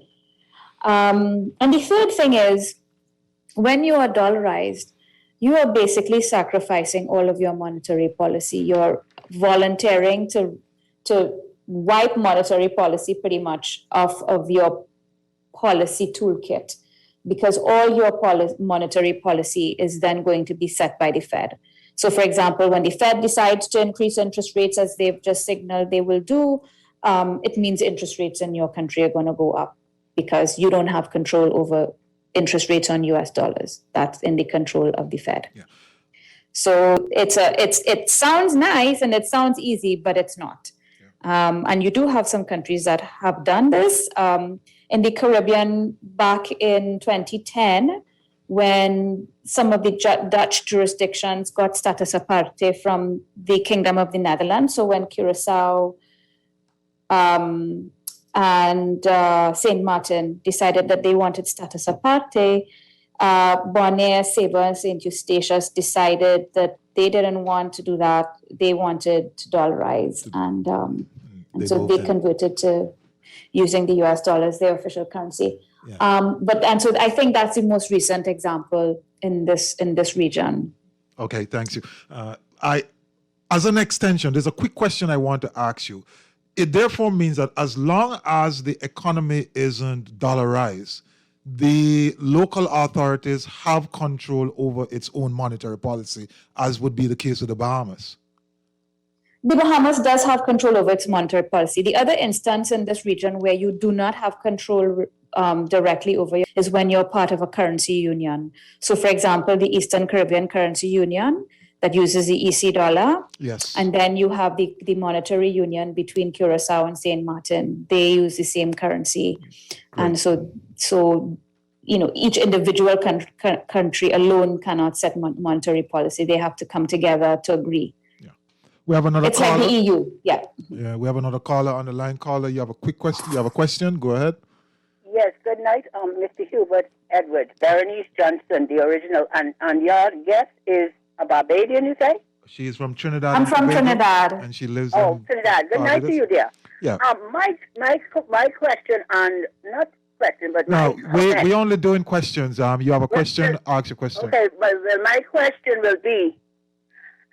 And the third thing is when you are dollarized, you are basically sacrificing all of your monetary policy. You're volunteering to wipe monetary policy pretty much off of your policy toolkit, because all your monetary policy is then going to be set by the Fed. So, for example, when the Fed decides to increase interest rates, as they've just signaled they will do, it means interest rates in your country are going to go up because you don't have control over interest rates on US dollars. That's in the control of the Fed.
Yeah.
So it sounds nice and it sounds easy, but it's not. Yeah. And you do have some countries that have done this. In the Caribbean back in 2010, when some of the Dutch jurisdictions got status aparte from the Kingdom of the Netherlands. So when Curaçao and Saint Martin decided that they wanted status aparte, Bonaire, Saba, and Saint Eustatius decided that they didn't want to do that. They wanted to dollarize, and so they converted to using the US dollar as their official currency. Yeah. So I think that's the most recent example in this region.
Okay, thanks you. As an extension, there's a quick question I want to ask you. It therefore means that as long as the economy isn't dollarized, the local authorities have control over its own monetary policy, as would be the case with the Bahamas.
The Bahamas does have control over its monetary policy. The other instance in this region where you do not have control directly over it is when you're part of a currency union. So, for example, the Eastern Caribbean Currency Union that uses the EC dollar.
Yes.
And then you have the monetary union between Curaçao and Saint Martin. They use the same currency. Great. And so each individual country alone cannot set monetary policy. They have to come together to agree.
We have another
it's
caller.
Like the EU, yeah.
Yeah, we have another caller on the line. Caller, you have a quick question? You have a question? Go ahead.
Yes, good night, Mr. Hubert Edwards, Berenice Johnson, the original, and your guest is a Barbadian, you say?
She is from Trinidad.
I'm from Trinidad.
And she lives
in Trinidad. Good night to you, dear.
Yeah.
My question, and not question, but
no, we're only doing questions. You have a question, ask your question.
Okay, but my question will be,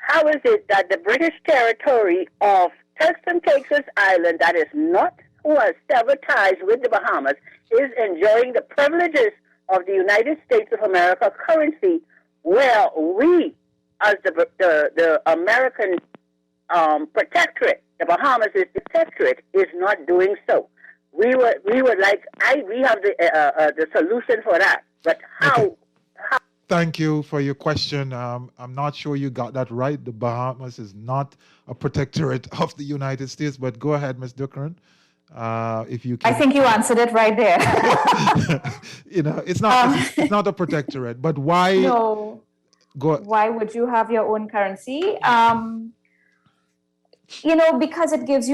how is it that the British territory of Turks and Caicos Island, that is not who has severed ties with the Bahamas, is enjoying the privileges of the United States of America currency, where we, as the American protectorate, the Bahamas is the protectorate, is not doing so? We would like, we have the solution for that, but how?
Okay. Thank you for your question. I'm not sure you got that right. The Bahamas is not a protectorate of the United States, but go ahead, Ms. Dukharan. If you can.
I think you answered it right there.
It's not a protectorate, but why?
No. Why would you have your own currency? Because it gives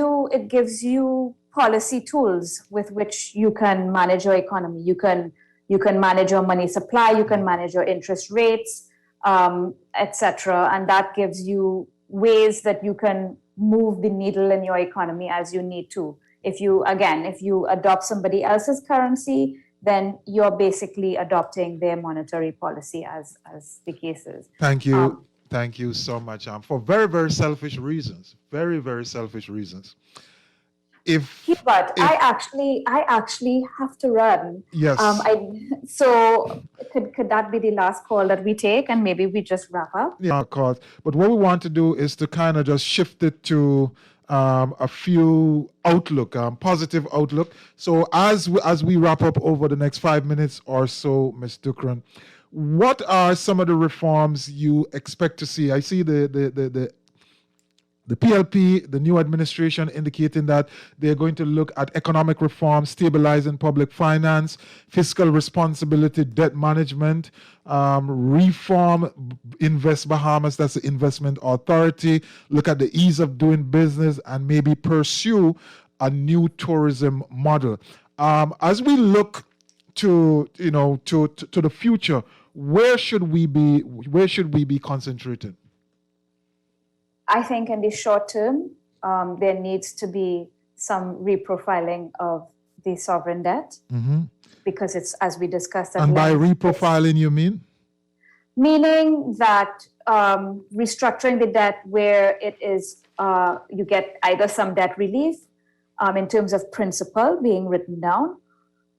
you policy tools with which you can manage your economy. You can manage your money supply, you can manage your interest rates, etc. And that gives you ways that you can move the needle in your economy as you need to. If you adopt somebody else's currency, then you're basically adopting their monetary policy as the case is.
Thank you. Thank you so much. For very, very selfish reasons. Very, very selfish reasons.
Hubert, I actually have to run.
Yes.
So could that be the last call that we take, and maybe we just wrap up?
Yeah, of course. But what we want to do is to kind of just shift it to a few positive outlook. So as we wrap up over the next 5 minutes or so, Ms. Dukharan, what are some of the reforms you expect to see? I see the PLP, the new administration, indicating that they're going to look at economic reform, stabilizing public finance, fiscal responsibility, debt management, reform Invest Bahamas, that's the investment authority, look at the ease of doing business, and maybe pursue a new tourism model. As we look to the future, where should we be concentrating?
I think in the short term, there needs to be some reprofiling of the sovereign debt, because it's, as we discussed.
And by reprofiling, you mean?
Meaning that restructuring the debt where it is, you get either some debt relief in terms of principal being written down,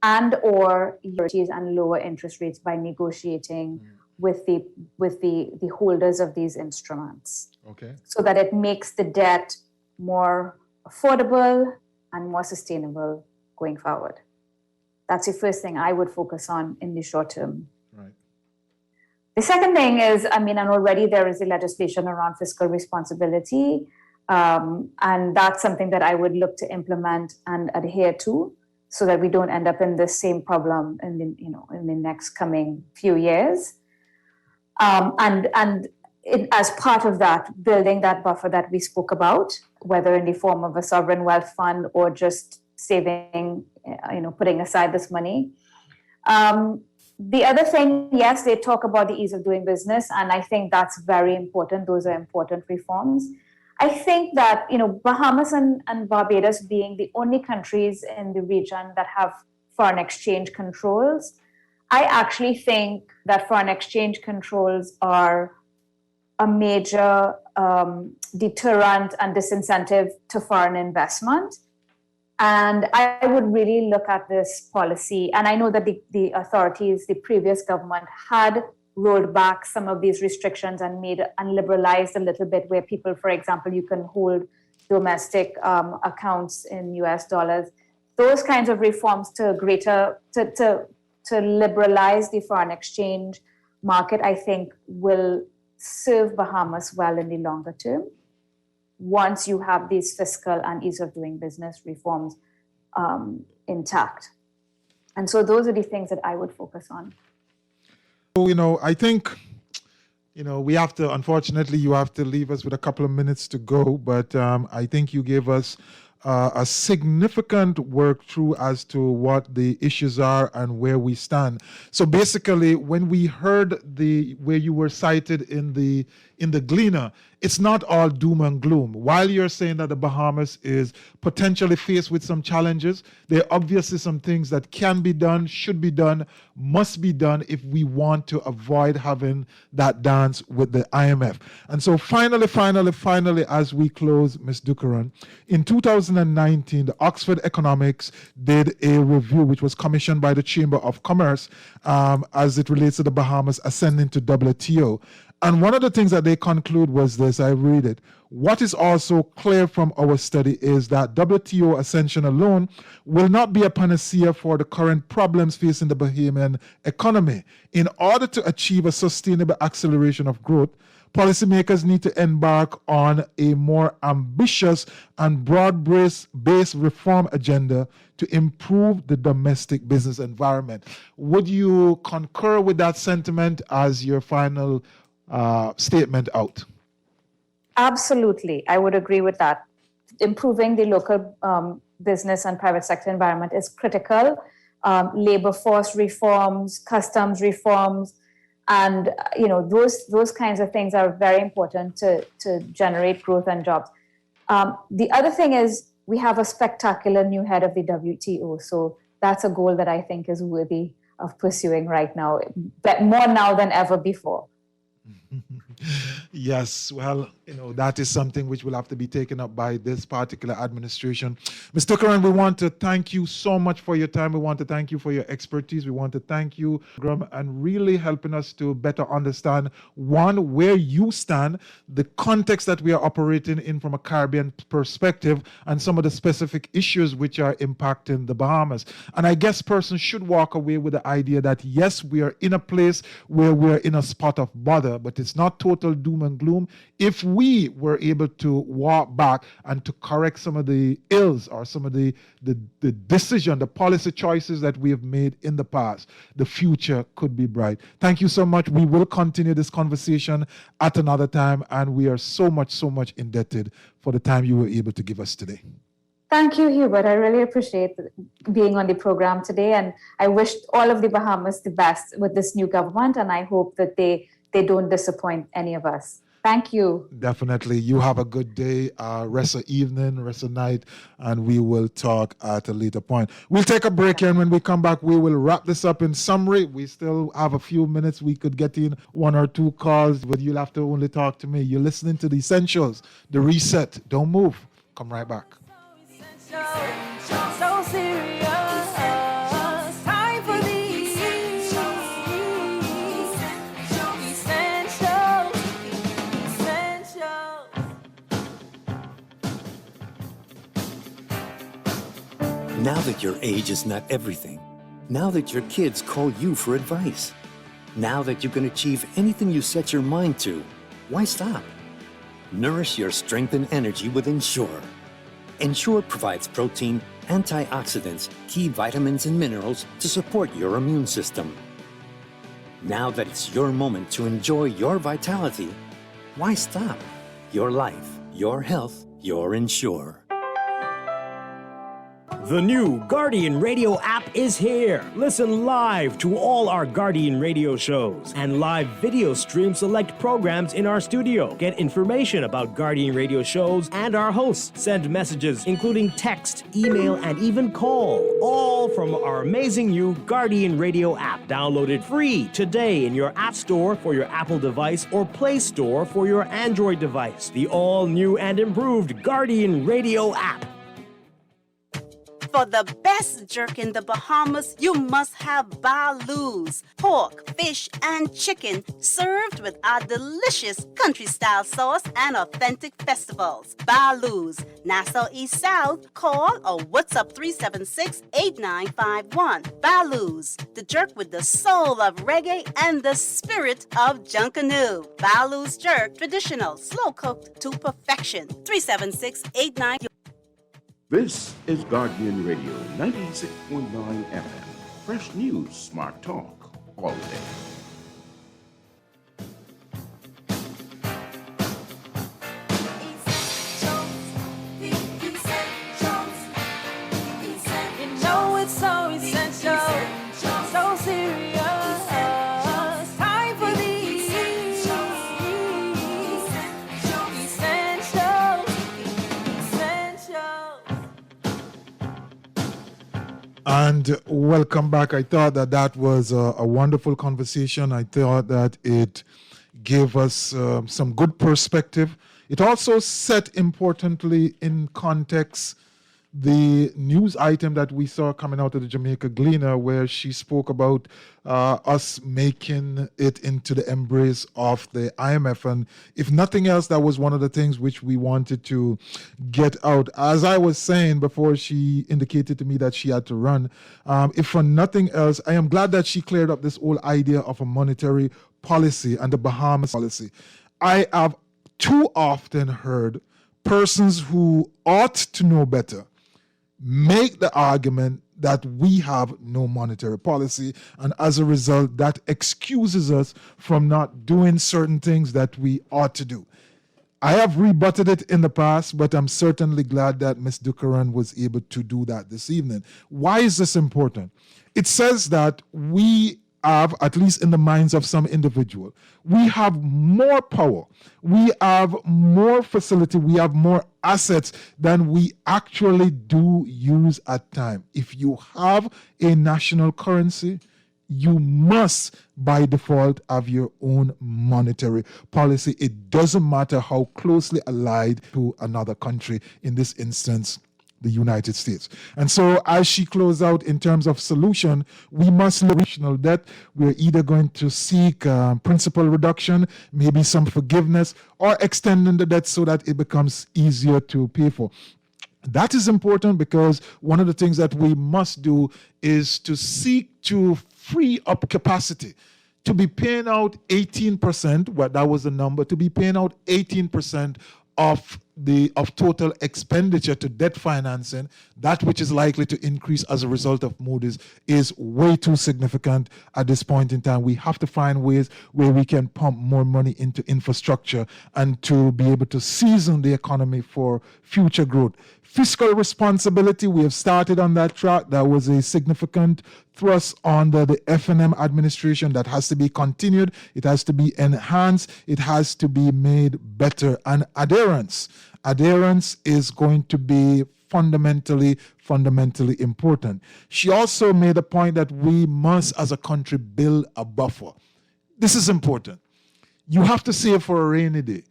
and or and lower interest rates by negotiating with the holders of these instruments.
Okay.
So that it makes the debt more affordable and more sustainable going forward. That's the first thing I would focus on in the short term.
Right.
The second thing is, and already there is a legislation around fiscal responsibility, and that's something that I would look to implement and adhere to, so that we don't end up in the same problem in the next coming few years. As part of that, building that buffer that we spoke about, whether in the form of a sovereign wealth fund or just saving, putting aside this money. The other thing, yes, they talk about the ease of doing business, and I think that's very important. Those are important reforms. I think that, Bahamas and Barbados being the only countries in the region that have foreign exchange controls, I actually think that foreign exchange controls are a major deterrent and disincentive to foreign investment. And I would really look at this policy. And I know that the authorities, the previous government, had rolled back some of these restrictions and liberalized a little bit, where people, for example, you can hold domestic accounts in US dollars. Those kinds of reforms to liberalize the foreign exchange market, I think, will serve Bahamas well in the longer term, once you have these fiscal and ease of doing business reforms intact. And so those are the things that I would focus on.
I think, we have to, unfortunately, you have to leave us with a couple of minutes to go, but I think you gave us a significant work through as to what the issues are and where we stand. So basically, when we heard where you were cited in the Gleaner, it's not all doom and gloom. While you're saying that the Bahamas is potentially faced with some challenges, there are obviously some things that can be done, should be done, must be done if we want to avoid having that dance with the IMF. And so finally, as we close, Ms. Dukharan, in 2019, the Oxford Economics did a review which was commissioned by the Chamber of Commerce as it relates to the Bahamas ascending to WTO. And one of the things that they conclude was this, I read it. What is also clear from our study is that WTO ascension alone will not be a panacea for the current problems facing the Bahamian economy. In order to achieve a sustainable acceleration of growth, policymakers need to embark on a more ambitious and broad-based reform agenda to improve the domestic business environment. Would you concur with that sentiment as your final statement out?
Absolutely. I would agree with that. Improving the local business and private sector environment is critical. Labor force reforms, customs reforms, And those kinds of things are very important to generate growth and jobs. The other thing is we have a spectacular new head of the WTO. So that's a goal that I think is worthy of pursuing right now, but more now than ever before.
Yes, well, that is something which will have to be taken up by this particular administration. Ms. Dukharan, we want to thank you so much for your time. We want to thank you for your expertise. We want to thank you, Grum, and really helping us to better understand, one, where you stand, the context that we are operating in from a Caribbean perspective, and some of the specific issues which are impacting the Bahamas. And I guess persons should walk away with the idea that, yes, we are in a place where we're in a spot of bother, but it's not total doom and gloom. If we were able to walk back and to correct some of the ills or some of the decision, the policy choices that we have made in the past, the future could be bright. Thank you so much. We will continue this conversation at another time, and we are so much indebted for the time you were able to give us today.
Thank you, Hubert. I really appreciate being on the program today, and I wish all of the Bahamas the best with this new government, and I hope that they don't disappoint any of us. Thank you.
Definitely. You have a good day, rest of evening, rest of night, and we will talk at a later point. We'll take a break here, and when we come back, we will wrap this up in summary. We still have a few minutes. We could get in one or two calls, but you'll have to only talk to me. You're listening to the Essentials, the Reset. Don't move. Come right back.
So serious. Time for these essentials.
Now that your age is not everything, now that your kids call you for advice, now that you can achieve anything you set your mind to, why stop? Nourish your strength and energy with Ensure. Ensure provides protein, antioxidants, key vitamins, and minerals to support your immune system. Now that it's your moment to enjoy your vitality, why stop? Your life, your health, your Ensure.
The new Guardian Radio app is here. Listen live to all our Guardian Radio shows and live video stream select programs in our studio. Get information about Guardian Radio shows and our hosts. Send messages including text, email, and even call. All from our amazing new Guardian Radio app. Download it free today in your App Store for your Apple device or Play Store for your Android device. The all-new and improved Guardian Radio app.
For the best jerk in the Bahamas, you must have balus, pork, fish, and chicken served with our delicious country-style sauce and authentic festivals. Balus, Nassau East South, call or WhatsApp 376-8951. Balus, the jerk with the soul of reggae and the spirit of Junkanoo. Balus jerk, traditional, slow-cooked to perfection. 376-8951.
This is Guardian Radio 96.9 FM. Fresh news, smart talk, all day.
You know it's so essential, so serious. Time for these essentials.
And welcome back. I thought that was a wonderful conversation. I thought that it gave us some good perspective. It also set, importantly, in context the news item that we saw coming out of the Jamaica Gleaner, where she spoke about us making it into the embrace of the IMF. And if nothing else, that was one of the things which we wanted to get out. As I was saying before she indicated to me that she had to run, if for nothing else, I am glad that she cleared up this whole idea of a monetary policy and the Bahamas policy. I have too often heard persons who ought to know better make the argument that we have no monetary policy, and as a result, that excuses us from not doing certain things that we ought to do. I have rebutted it in the past, but I'm certainly glad that Ms. Dukharan was able to do that this evening. Why is this important? It says that we have, at least in the minds of some individual, we have more power, we have more facility, we have more assets than we actually do use at time. If you have a national currency, you must, by default, have your own monetary policy. It doesn't matter how closely allied to another country, in this instance, the United States. And so as she closed out in terms of solution, we must look at national debt. We're either going to seek principal reduction, maybe some forgiveness, or extending the debt so that it becomes easier to pay for. That is important because one of the things that we must do is to seek to free up capacity. To be paying out 18%, well, that was the number, to be paying out 18% of total expenditure to debt financing, that which is likely to increase as a result of Moodys, is way too significant at this point in time. We have to find ways where we can pump more money into infrastructure and to be able to season the economy for future growth. Fiscal responsibility, we have started on that track. That was a significant thrust under the F&M administration that has to be continued. It has to be enhanced. It has to be made better. And adherence is going to be fundamentally important. She also made a point that we must, as a country, build a buffer. This is important. You have to save for a rainy day.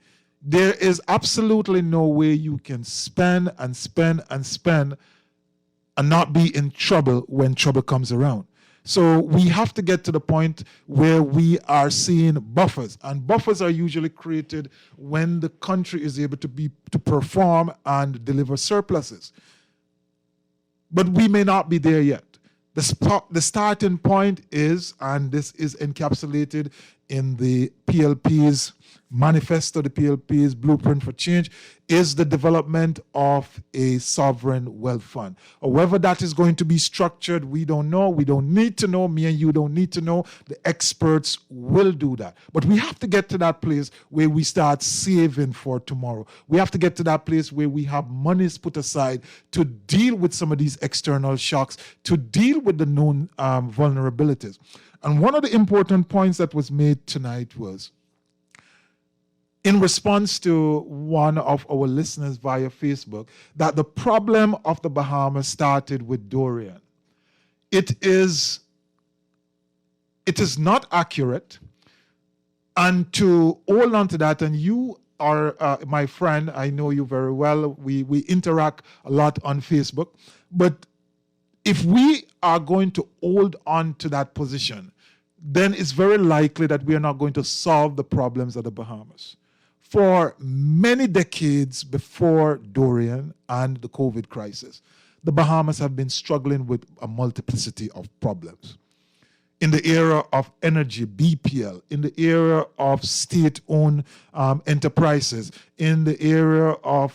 There is absolutely no way you can spend and not be in trouble when trouble comes around. So we have to get to the point where we are seeing buffers, and buffers are usually created when the country is able to perform and deliver surpluses. But we may not be there yet. The starting point is, and this is encapsulated in the PLP's manifesto, the PLP's blueprint for change, is the development of a sovereign wealth fund. However that is going to be structured, we don't know. We don't need to know. Me and you don't need to know. The experts will do that. But we have to get to that place where we start saving for tomorrow. We have to get to that place where we have monies put aside to deal with some of these external shocks, to deal with the known vulnerabilities. And one of the important points that was made tonight was, in response to one of our listeners via Facebook, that the problem of the Bahamas started with Dorian. It is not accurate, and to hold on to that, and you are my friend, I know you very well, we interact a lot on Facebook, but if we are going to hold on to that position, then it's very likely that we are not going to solve the problems of the Bahamas. For many decades before Dorian and the COVID crisis, the Bahamas have been struggling with a multiplicity of problems. In the era of energy, BPL, in the era of state-owned enterprises, in the era of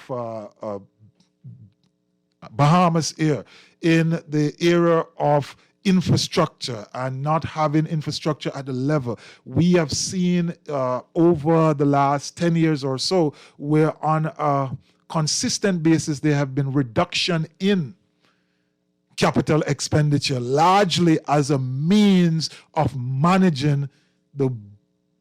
Bahamas Air, in the era of infrastructure and not having infrastructure at the level. We have seen over the last 10 years or so, where on a consistent basis there have been reduction in capital expenditure, largely as a means of managing the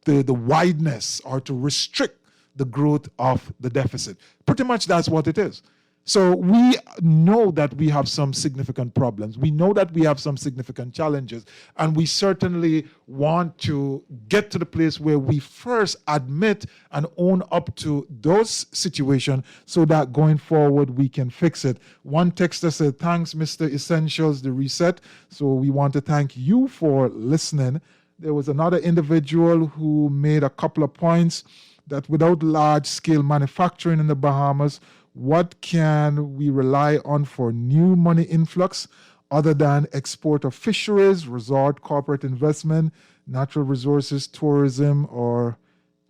wideness, or to restrict the growth of the deficit. Pretty much that's what it is. So we know that we have some significant problems. We know that we have some significant challenges, and we certainly want to get to the place where we first admit and own up to those situations so that going forward we can fix it. One texter said, "Thanks, Mr. Essentials, the reset." So we want to thank you for listening. There was another individual who made a couple of points that without large-scale manufacturing in the Bahamas, what can we rely on for new money influx other than export of fisheries, resort, corporate investment, natural resources, tourism, or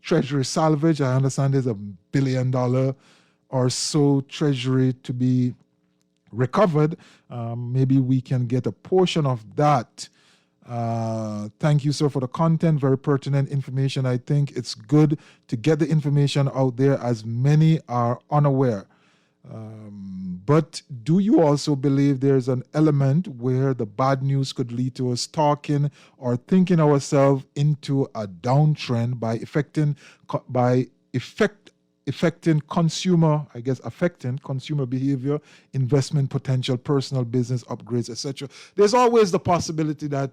treasury salvage? I understand there's $1 billion or so treasury to be recovered. Maybe we can get a portion of that. Thank you, sir, for the content. Very pertinent information. I think it's good to get the information out there as many are unaware. But do you also believe there's an element where the bad news could lead to us talking or thinking ourselves into a downtrend by affecting consumer behavior, investment potential, personal business upgrades, etc. There's always the possibility that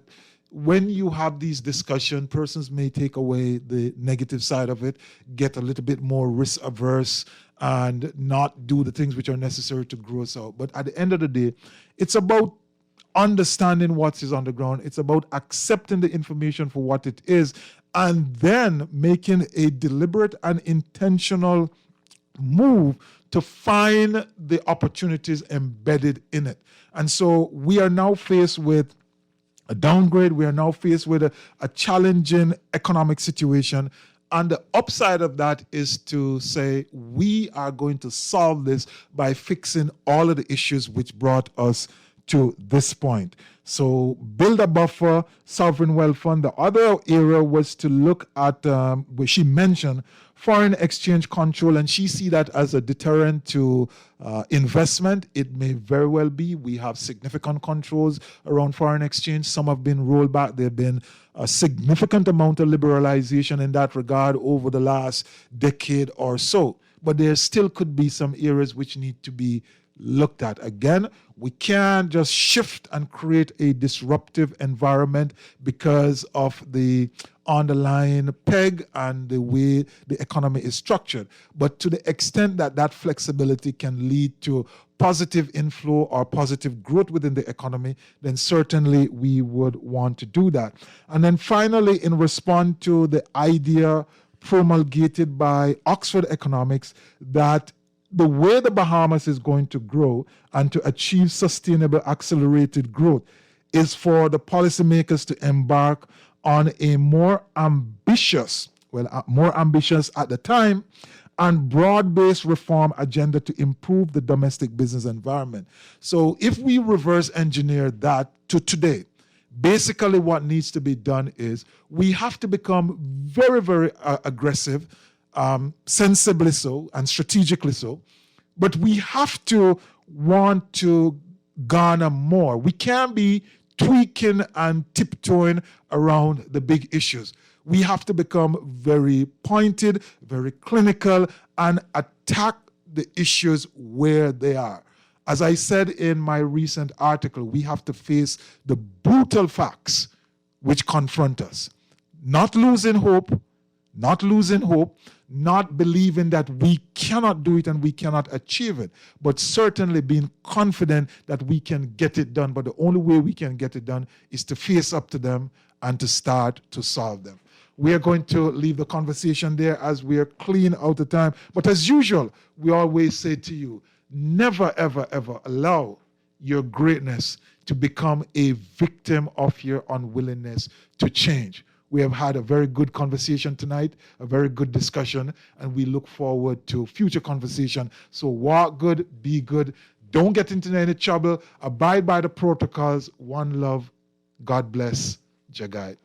when you have these discussions, persons may take away the negative side of it, get a little bit more risk averse, and not do the things which are necessary to grow us out. But at the end of the day, it's about understanding what is on the ground. It's about accepting the information for what it is, and then making a deliberate and intentional move to find the opportunities embedded in it. And so we are now faced with a downgrade. We are now faced with a challenging economic situation. And the upside of that is to say we are going to solve this by fixing all of the issues which brought us to this point. So build a buffer, sovereign wealth fund. The other area was to look at, where she mentioned foreign exchange control, and she see that as a deterrent to investment. It may very well be. We have significant controls around foreign exchange. Some have been rolled back. There have been a significant amount of liberalization in that regard over the last decade or so. But there still could be some areas which need to be looked at. Again, we can't just shift and create a disruptive environment because of the underlying peg and the way the economy is structured. But to the extent that that flexibility can lead to positive inflow or positive growth within the economy, then certainly we would want to do that. And then finally, in response to the idea promulgated by Oxford Economics that the way the Bahamas is going to grow and to achieve sustainable accelerated growth is for the policymakers to embark on a more ambitious at the time, and broad-based reform agenda to improve the domestic business environment. So if we reverse engineer that to today, basically what needs to be done is we have to become very, very aggressive, sensibly so and strategically so, but we have to want to garner more. We can't be tweaking and tiptoeing around the big issues. We have to become very pointed, very clinical, and attack the issues where they are. As I said in my recent article, we have to face the brutal facts which confront us. Not losing hope, not believing that we cannot do it and we cannot achieve it, but certainly being confident that we can get it done. But the only way we can get it done is to face up to them and to start to solve them. We are going to leave the conversation there as we are clean out of time. But as usual, we always say to you, never, ever, ever allow your greatness to become a victim of your unwillingness to change. We have had a very good conversation tonight, a very good discussion, and we look forward to future conversation. So walk good, be good, don't get into any trouble, abide by the protocols, one love, God bless, Jagai.